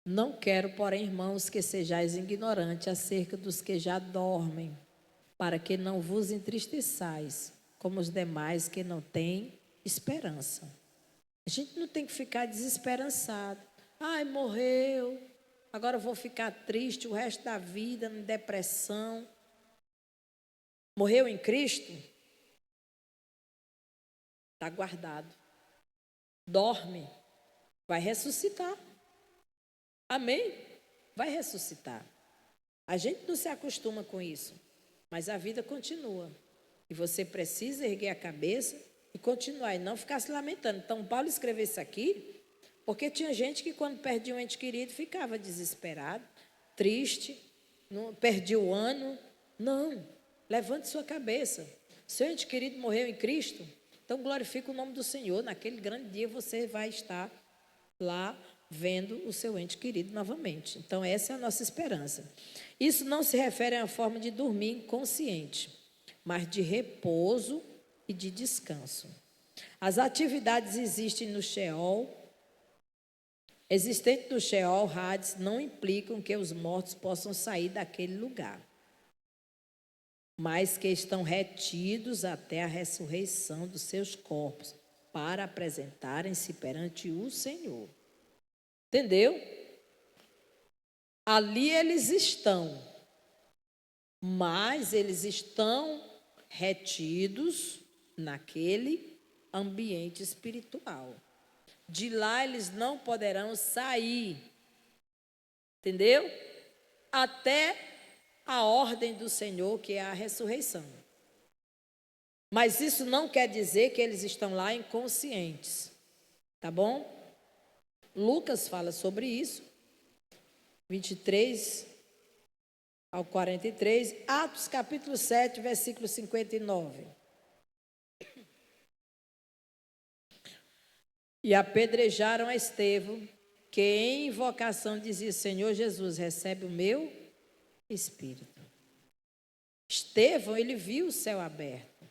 Não quero, porém, irmãos, que sejais ignorantes acerca dos que já dormem, para que não vos entristeçais, como os demais que não têm esperança. A gente não tem que ficar desesperançado. Ai, morreu. Agora eu vou ficar triste o resto da vida, em depressão. Morreu em Cristo? Está guardado. Dorme. Vai ressuscitar. Amém? Vai ressuscitar. A gente não se acostuma com isso, mas a vida continua. E você precisa erguer a cabeça e continuar, e não ficar se lamentando. Então, Paulo escreveu isso aqui porque tinha gente que, quando perdia um ente querido, ficava desesperado, triste, não, perdia o ano. Não, levante sua cabeça. Seu ente querido morreu em Cristo, então glorifique o nome do Senhor. Naquele grande dia você vai estar lá vendo o seu ente querido novamente. Então, essa é a nossa esperança. Isso não se refere a uma forma de dormir inconsciente, mas de repouso e de descanso. As atividades existentes no Sheol, Hades, não implicam que os mortos possam sair daquele lugar, mas que estão retidos até a ressurreição dos seus corpos, para apresentarem-se perante o Senhor. Entendeu? Ali eles estão, mas eles estão retidos naquele ambiente espiritual. De lá eles não poderão sair, entendeu? Até a ordem do Senhor, que é a ressurreição. Mas isso não quer dizer que eles estão lá inconscientes, tá bom? Lucas fala sobre isso, 23 ao 43, Atos capítulo 7, versículo 59. E apedrejaram a Estevão, que em invocação dizia: Senhor Jesus, recebe o meu espírito. Estevão, ele viu o céu aberto.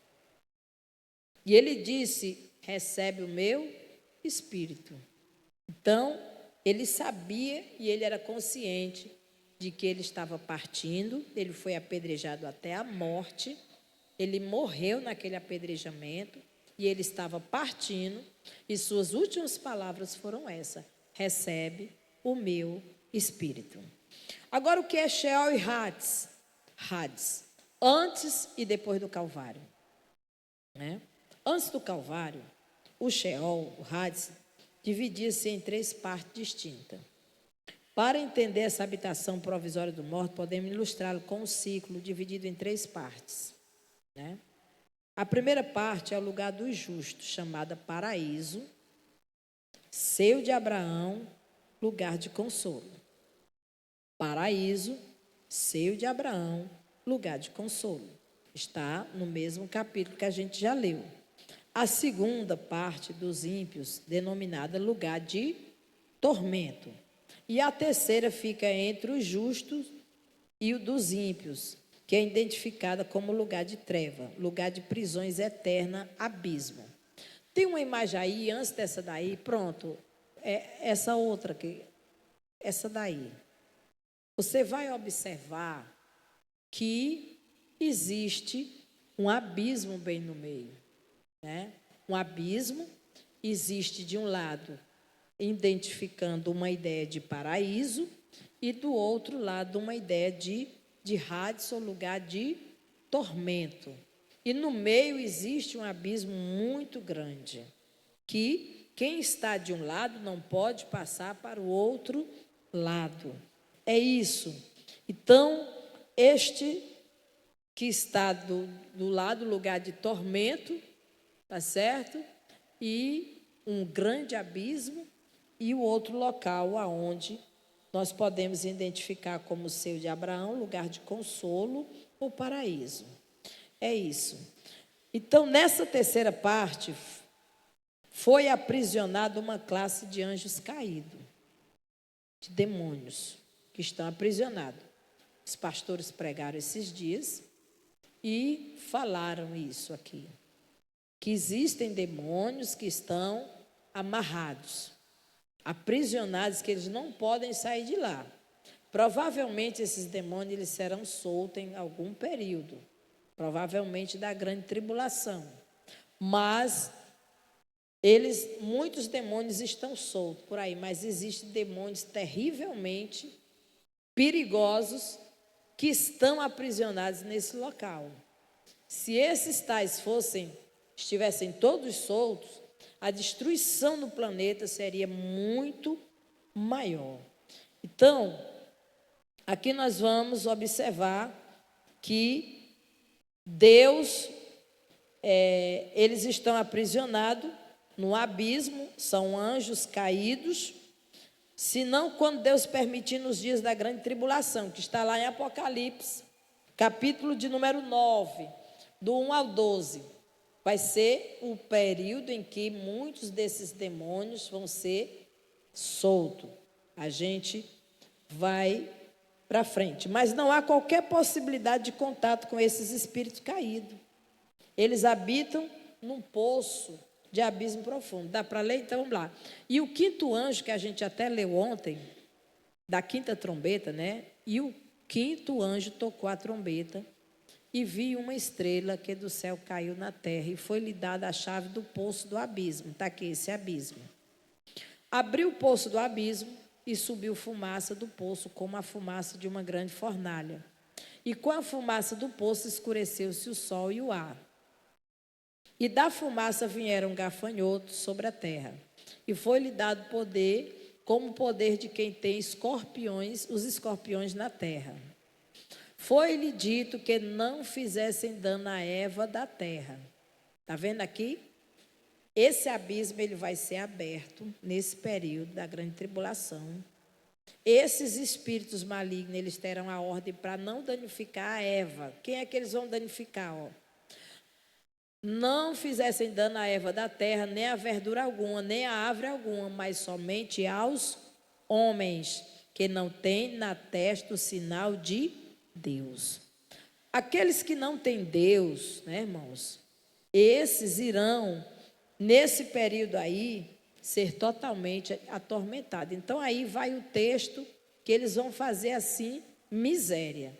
E ele disse: recebe o meu espírito. Então, ele sabia e ele era consciente de que ele estava partindo. Ele foi apedrejado até a morte. Ele morreu naquele apedrejamento. E ele estava partindo. E suas últimas palavras foram essas: recebe o meu espírito. Agora, o que é Sheol e Hades? Hades, antes e depois do Calvário, né? Antes do Calvário, o Sheol, o Hades, dividia-se em 3 partes distintas. Para entender essa habitação provisória do morto, podemos ilustrá-lo com um ciclo dividido em 3 partes, né? A primeira parte é o lugar dos justos, chamada paraíso, seio de Abraão, lugar de consolo. Paraíso, seio de Abraão, lugar de consolo. Está no mesmo capítulo que a gente já leu. A segunda parte dos ímpios, denominada lugar de tormento. E a terceira fica entre os justos e o dos ímpios, que é identificada como lugar de treva, lugar de prisões eterna, abismo. Tem uma imagem aí, antes dessa daí, pronto, essa outra aqui, essa daí. Você vai observar que existe um abismo bem no meio, né? Um abismo existe de um lado, identificando uma ideia de paraíso, e do outro lado uma ideia de Hades, ou lugar de tormento. E no meio existe um abismo muito grande, que quem está de um lado não pode passar para o outro lado. É isso. Então, este que está do lado, lugar de tormento, tá certo? E um grande abismo, e o outro local aonde nós podemos identificar como o seio de Abraão, lugar de consolo ou paraíso. É isso. Então, nessa terceira parte, foi aprisionada uma classe de anjos caídos, de demônios, que estão aprisionados. Os pastores pregaram esses dias e falaram isso aqui, que existem demônios que estão amarrados, aprisionados, que eles não podem sair de lá. Provavelmente esses demônios eles serão soltos em algum período, provavelmente da grande tribulação. Mas muitos demônios estão soltos por aí, mas existem demônios terrivelmente perigosos que estão aprisionados nesse local. Se esses tais estivessem todos soltos, a destruição do planeta seria muito maior. Então, aqui nós vamos observar que Deus, eles estão aprisionados no abismo, são anjos caídos, senão quando Deus permitir nos dias da grande tribulação, que está lá em Apocalipse, capítulo de número 9, do 1 ao 12. Vai ser o período em que muitos desses demônios vão ser soltos. A gente vai para frente. Mas não há qualquer possibilidade de contato com esses espíritos caídos. Eles habitam num poço de abismo profundo. Dá para ler? Então, vamos lá. E o 5º anjo, que a gente até leu ontem, da 5ª trombeta, né? E o 5º anjo tocou a trombeta e viu uma estrela que do céu caiu na terra, e foi-lhe dada a chave do poço do abismo. Está aqui esse abismo. Abriu o poço do abismo, e subiu fumaça do poço, como a fumaça de uma grande fornalha. E com a fumaça do poço escureceu-se o sol e o ar. E da fumaça vieram gafanhotos sobre a terra. E foi-lhe dado poder, como o poder de quem tem escorpiões, os escorpiões na terra. Foi-lhe dito que não fizessem dano à erva da terra. Está vendo aqui? Esse abismo ele vai ser aberto nesse período da grande tribulação. Esses espíritos malignos, eles terão a ordem para não danificar a erva. Quem é que eles vão danificar? Ó? Não fizessem dano à erva da terra, nem a verdura alguma, nem a árvore alguma, mas somente aos homens, que não têm na testa o sinal de Deus. Aqueles que não têm Deus, né, irmãos, esses irão, nesse período aí, ser totalmente atormentados. Então, aí vai o texto que eles vão fazer assim, miséria,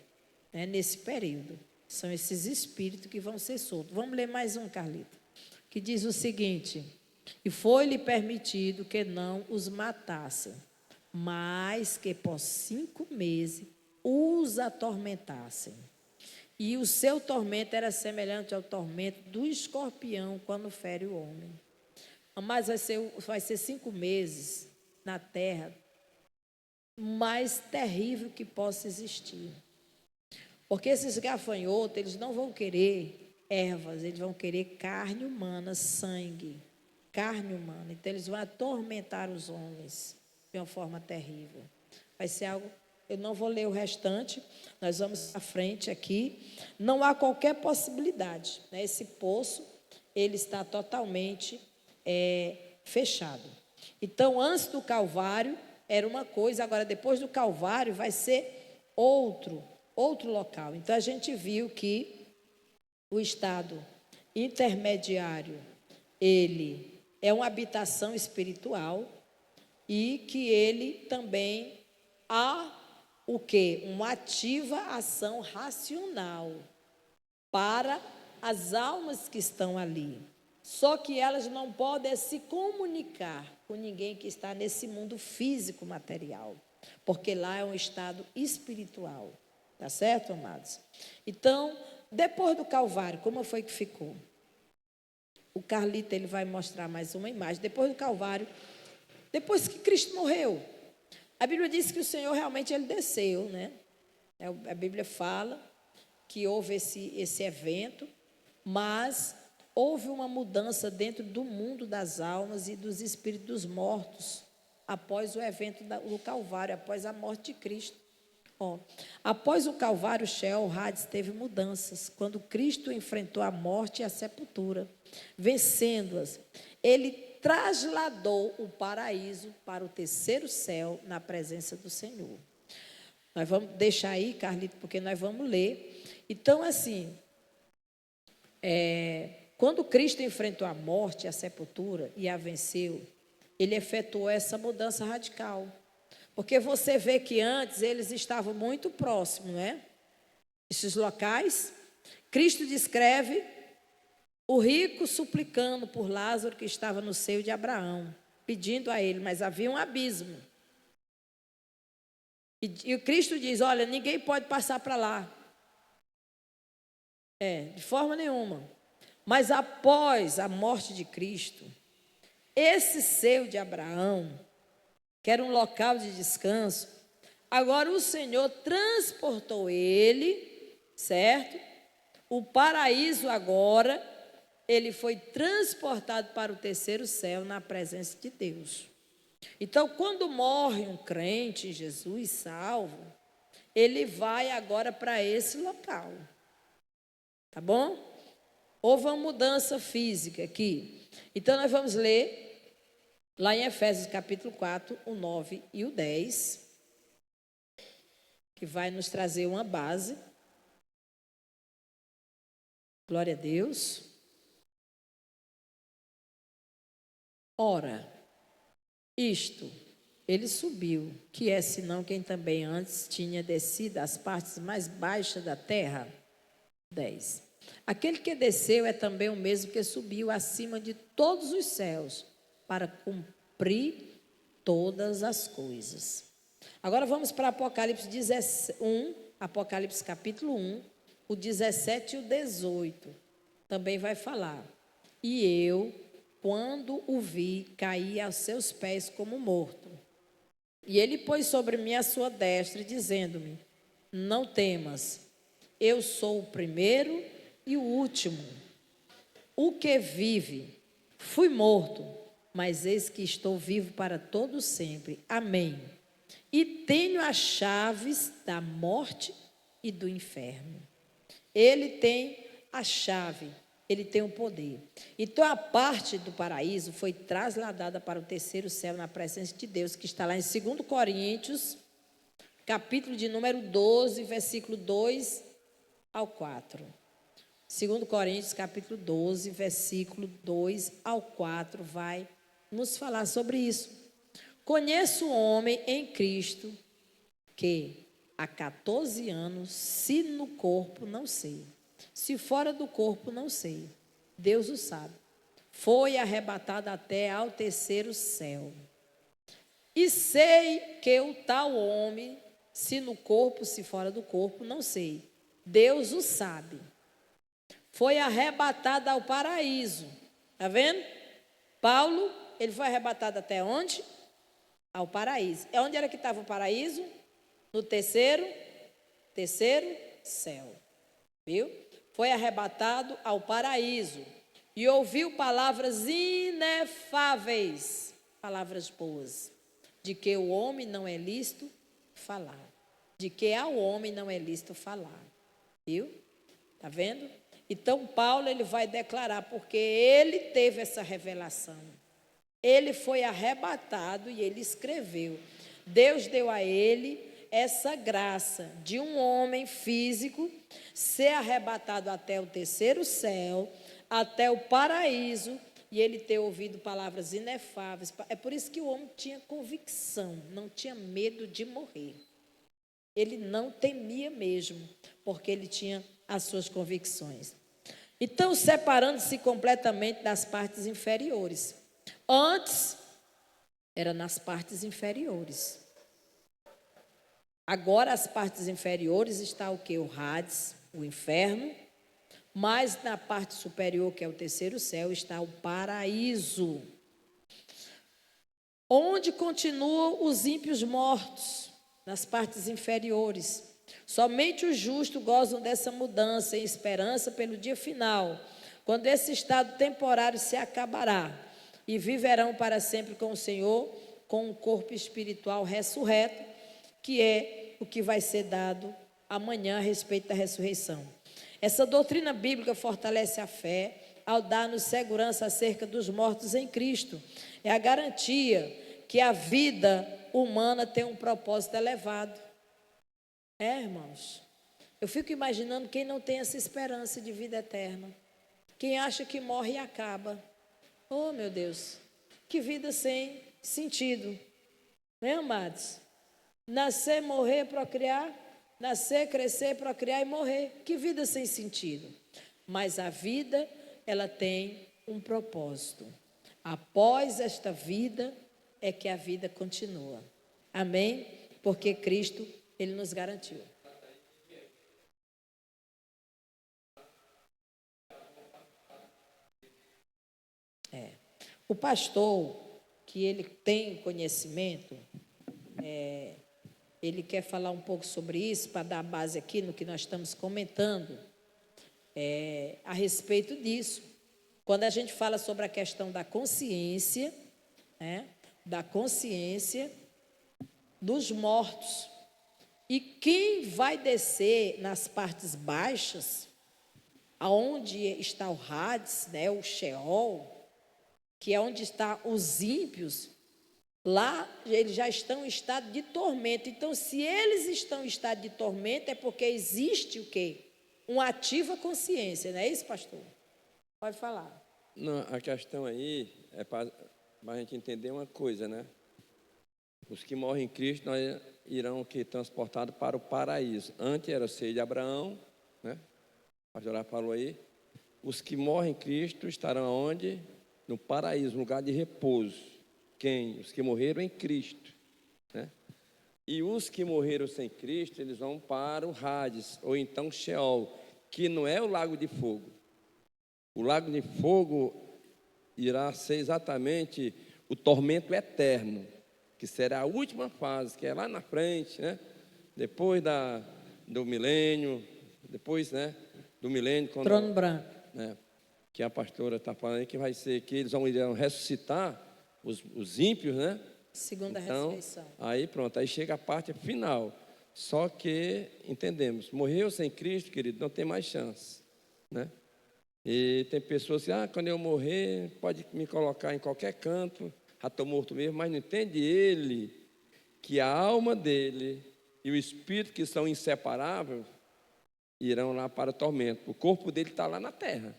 né, nesse período. São esses espíritos que vão ser soltos. Vamos ler mais um, Carlita, que diz o seguinte: e foi-lhe permitido que não os matassem, mas que por 5 meses os atormentassem. E o seu tormento era semelhante ao tormento do escorpião quando fere o homem. Mas vai ser 5 meses na terra mais terrível que possa existir. Porque esses gafanhotos, eles não vão querer ervas, eles vão querer carne humana, sangue, carne humana. Então, eles vão atormentar os homens de uma forma terrível. Vai ser algo, eu não vou ler o restante, nós vamos à frente aqui. Não há qualquer possibilidade, né? Esse poço, ele está totalmente fechado. Então, antes do Calvário, era uma coisa, agora depois do Calvário vai ser outro local. Então, a gente viu que o estado intermediário, ele é uma habitação espiritual e que ele também há o quê? Uma ativa ação racional para as almas que estão ali. Só que elas não podem se comunicar com ninguém que está nesse mundo físico material, porque lá é um estado espiritual. Tá certo, amados? Então, depois do Calvário, como foi que ficou? O Carlito, ele vai mostrar mais uma imagem. Depois do Calvário, depois que Cristo morreu, a Bíblia diz que o Senhor realmente ele desceu, né? A Bíblia fala que houve esse evento, mas houve uma mudança dentro do mundo das almas e dos espíritos dos mortos após o evento do Calvário, após a morte de Cristo. Após o Calvário, o Sheol, o Hades, teve mudanças. Quando Cristo enfrentou a morte e a sepultura, vencendo-as, ele trasladou o paraíso para o 3º céu na presença do Senhor. Nós vamos deixar aí, Carlito, porque nós vamos ler. Então, assim, quando Cristo enfrentou a morte e a sepultura e a venceu, ele efetuou essa mudança radical. Porque você vê que antes eles estavam muito próximos, né? Esses locais. Cristo descreve o rico suplicando por Lázaro que estava no seio de Abraão, pedindo a ele, mas havia um abismo. E o Cristo diz, olha, ninguém pode passar para lá. De forma nenhuma. Mas após a morte de Cristo, esse seio de Abraão, que era um local de descanso, agora o Senhor transportou ele, certo? O paraíso agora, ele foi transportado para o 3º céu na presença de Deus. Então, quando morre um crente em Jesus, salvo, ele vai agora para esse local. Tá bom? Houve uma mudança física aqui. Então, nós vamos ler lá em Efésios capítulo 4, o 9 e o 10, que vai nos trazer uma base. Glória a Deus. Ora, isto, ele subiu, que é senão quem também antes tinha descido às partes mais baixas da terra. 10. Aquele que desceu é também o mesmo que subiu acima de todos os céus, para cumprir todas as coisas. Agora vamos para Apocalipse 1, Apocalipse capítulo 1, o 17 e o 18. Também vai falar. E eu, quando o vi, caí aos seus pés como morto. E ele pôs sobre mim a sua destra, dizendo-me: não temas, eu sou o primeiro e o último, o que vive. Fui morto, mas eis que estou vivo para todo sempre. Amém. E tenho as chaves da morte e do inferno. Ele tem a chave, ele tem o poder. Então a parte do paraíso foi trasladada para o terceiro céu na presença de Deus, que está lá em 2 Coríntios, capítulo de número 12, versículo 2 ao 4. 2 Coríntios, capítulo 12, versículo 2 ao 4, vai nos falar sobre isso. Conheço um homem em Cristo que há 14 anos, se no corpo, não sei. Se fora do corpo, não sei. Deus o sabe. Foi arrebatado até ao terceiro céu. E sei que o tal homem, se no corpo, se fora do corpo, não sei. Deus o sabe. Foi arrebatado ao paraíso. Está vendo? Paulo, ele foi arrebatado até onde? Ao paraíso. É onde era que estava o paraíso? No terceiro céu. Viu? Foi arrebatado ao paraíso e ouviu palavras inefáveis, palavras boas, de que o homem não é lícito falar, de que ao homem não é lícito falar. Viu? Tá vendo? Então Paulo, ele vai declarar, porque ele teve essa revelação. Ele foi arrebatado e ele escreveu. Deus deu a ele essa graça de um homem físico ser arrebatado até o terceiro céu, até o paraíso, e ele ter ouvido palavras inefáveis. É por isso que o homem tinha convicção, não tinha medo de morrer. Ele não temia mesmo, porque ele tinha as suas convicções. Então, separando-se completamente das partes inferiores. Antes, era nas partes inferiores. Agora, as partes inferiores está o que? O Hades, o inferno. Mas na parte superior, que é o terceiro céu, está o paraíso. Onde continuam os ímpios mortos? Nas partes inferiores. Somente os justos gozam dessa mudança em esperança pelo dia final, quando esse estado temporário se acabará e viverão para sempre com o Senhor, com um corpo espiritual ressurreto, que é o que vai ser dado amanhã a respeito da ressurreição. Essa doutrina bíblica fortalece a fé ao dar-nos segurança acerca dos mortos em Cristo. É a garantia que a vida humana tem um propósito elevado. Irmãos, eu fico imaginando quem não tem essa esperança de vida eterna. Quem acha que morre e acaba. Oh, meu Deus, que vida sem sentido. Não é, amados? Nascer, morrer, procriar. Nascer, crescer, procriar e morrer. Que vida sem sentido. Mas a vida, ela tem um propósito. Após esta vida, é que a vida continua. Amém? Porque Cristo, ele nos garantiu. O pastor, que ele tem conhecimento, ele quer falar um pouco sobre isso, para dar base aqui no que nós estamos comentando, a respeito disso. Quando a gente fala sobre a questão da consciência, da consciência dos mortos, e quem vai descer nas partes baixas, aonde está o Hades, o Sheol, que é onde estão os ímpios, lá eles já estão em estado de tormento. Então, se eles estão em estado de tormento, é porque existe o quê? Uma ativa consciência, não é isso, pastor? Pode falar. Não, a questão aí é para a gente entender uma coisa, né? Os que morrem em Cristo, nós irão transportados para o paraíso. Antes era o seio de Abraão, né? O pastor falou aí. Os que morrem em Cristo estarão onde? No paraíso, lugar de repouso, quem? Os que morreram em Cristo, né? E os que morreram sem Cristo, eles vão para o Hades, ou então Sheol, que não é o lago de fogo. O lago de fogo irá ser exatamente o tormento eterno, que será a última fase, que é lá na frente, né? Depois do milênio, depois, né, do milênio, quando, Trono branco. né, que a pastora está falando, que vai ser que eles irão ressuscitar os ímpios, né? Segunda Então, ressurreição. aí pronto, aí chega a parte final. Só que, entendemos, morreu sem Cristo, querido, não tem mais chance, né? E tem pessoas que, quando eu morrer, pode me colocar em qualquer canto, já estou morto mesmo, mas não entende ele que a alma dele e o espírito, que são inseparáveis, irão lá para o tormento. O corpo dele está lá na terra,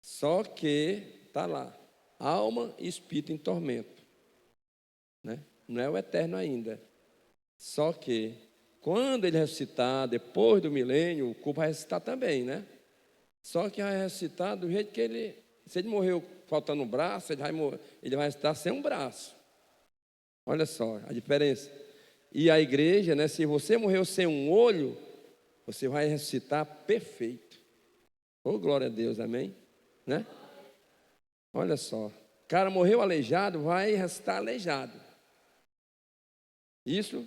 só que está lá, alma e espírito em tormento, né? Não é o eterno ainda. Só que quando ele ressuscitar, depois do milênio, o corpo vai ressuscitar também, né? Só que vai ressuscitar do jeito que ele, se ele morreu faltando um braço, ele vai ressuscitar sem um braço. Olha só a diferença. E a igreja, né, se você morreu sem um olho, você vai ressuscitar perfeito. Oh, glória a Deus, amém? Né? Olha só, o cara morreu aleijado, vai ressuscitar aleijado. Isso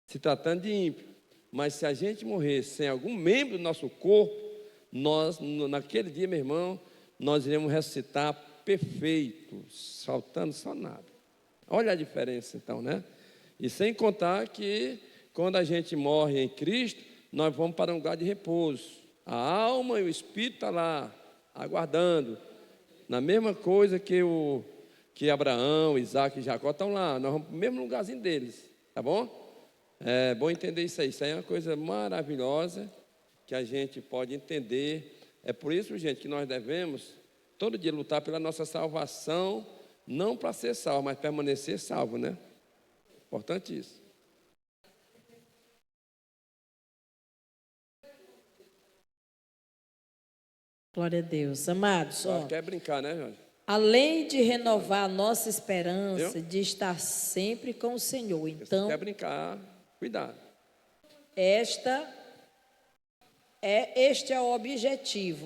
se tratando de ímpio. Mas se a gente morrer sem algum membro do nosso corpo, nós, naquele dia, meu irmão, nós iremos ressuscitar perfeitos, faltando só nada. Olha a diferença então, né? E sem contar que quando a gente morre em Cristo, nós vamos para um lugar de repouso. A alma e o espírito estão lá, aguardando. Na mesma coisa que Abraão, Isaac e Jacó estão lá. Nós vamos para o mesmo lugarzinho deles, tá bom? É bom entender isso aí. Isso aí é uma coisa maravilhosa que a gente pode entender. É por isso, gente, que nós devemos todo dia lutar pela nossa salvação, não para ser salvo, mas permanecer salvo, né? Importante isso. Glória a Deus. Amados, ó, Quer brincar, né, Jorge? além de renovar a nossa esperança de estar sempre com o Senhor, então, Quer brincar, cuidado. Este é o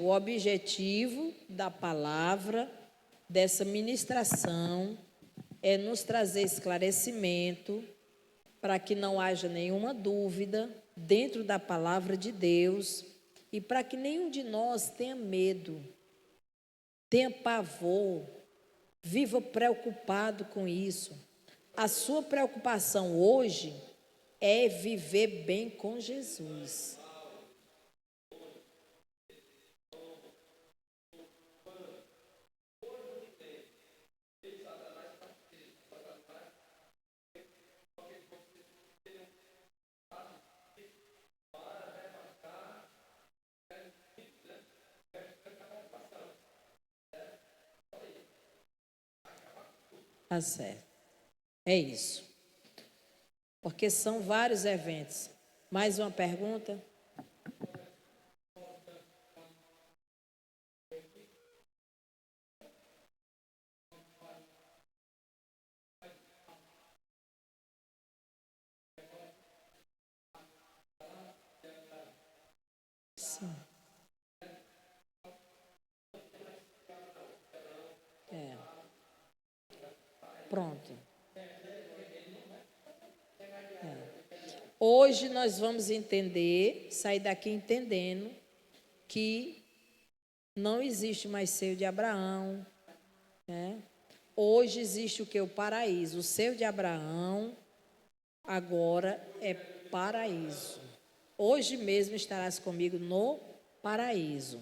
objetivo da palavra, dessa ministração, é nos trazer esclarecimento, para que não haja nenhuma dúvida dentro da palavra de Deus, e para que nenhum de nós tenha medo, tenha pavor, viva preocupado com isso. A sua preocupação hoje é viver bem com Jesus. Tá certo. É isso. Porque são vários eventos. Mais uma pergunta? Sim. Pronto. Hoje nós vamos entender, sair daqui entendendo que não existe mais seio de Abraão, né? Hoje existe o que? O paraíso. O seio de Abraão agora é paraíso. Hoje mesmo estarás comigo no paraíso.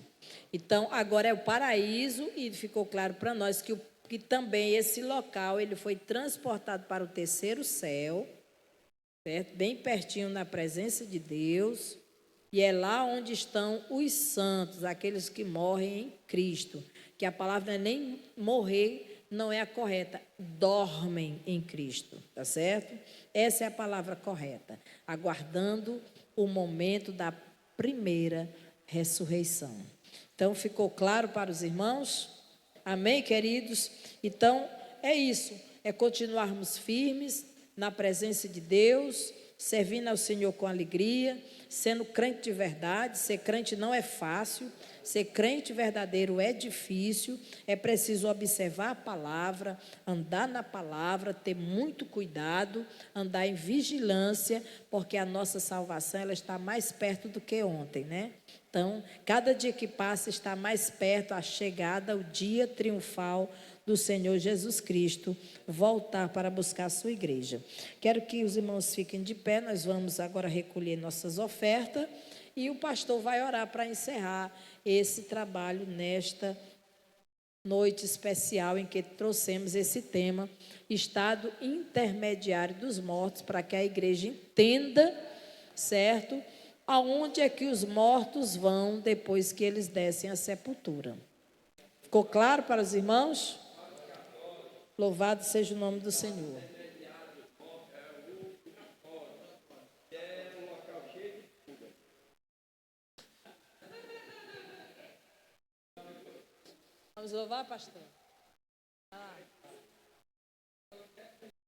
Então, agora é o paraíso, e ficou claro para nós que também esse local ele foi transportado para o terceiro céu, certo? Bem pertinho na presença de Deus, e é lá onde estão os santos, aqueles que morrem em Cristo, que a palavra nem morrer não é a correta, dormem em Cristo, tá certo? Essa é a palavra correta, aguardando o momento da primeira ressurreição. Então, ficou claro para os irmãos? Amém, queridos? Então, é isso. é continuarmos firmes na presença de Deus, servindo ao Senhor com alegria, sendo crente de verdade. Ser crente não é fácil, ser crente verdadeiro é difícil, é preciso observar a palavra, andar na palavra, ter muito cuidado, andar em vigilância, porque a nossa salvação ela está mais perto do que ontem, né? Então, cada dia que passa está mais perto a chegada, o dia triunfal do Senhor Jesus Cristo, voltar para buscar a sua igreja. Quero que os irmãos fiquem de pé, nós vamos agora recolher nossas ofertas e o pastor vai orar para encerrar esse trabalho nesta noite especial em que trouxemos esse tema, estado intermediário dos mortos, para que a igreja entenda, certo? Aonde é que os mortos vão depois que eles descem à sepultura. Ficou claro para os irmãos? Louvado seja o nome do Senhor. Vamos louvar, pastor?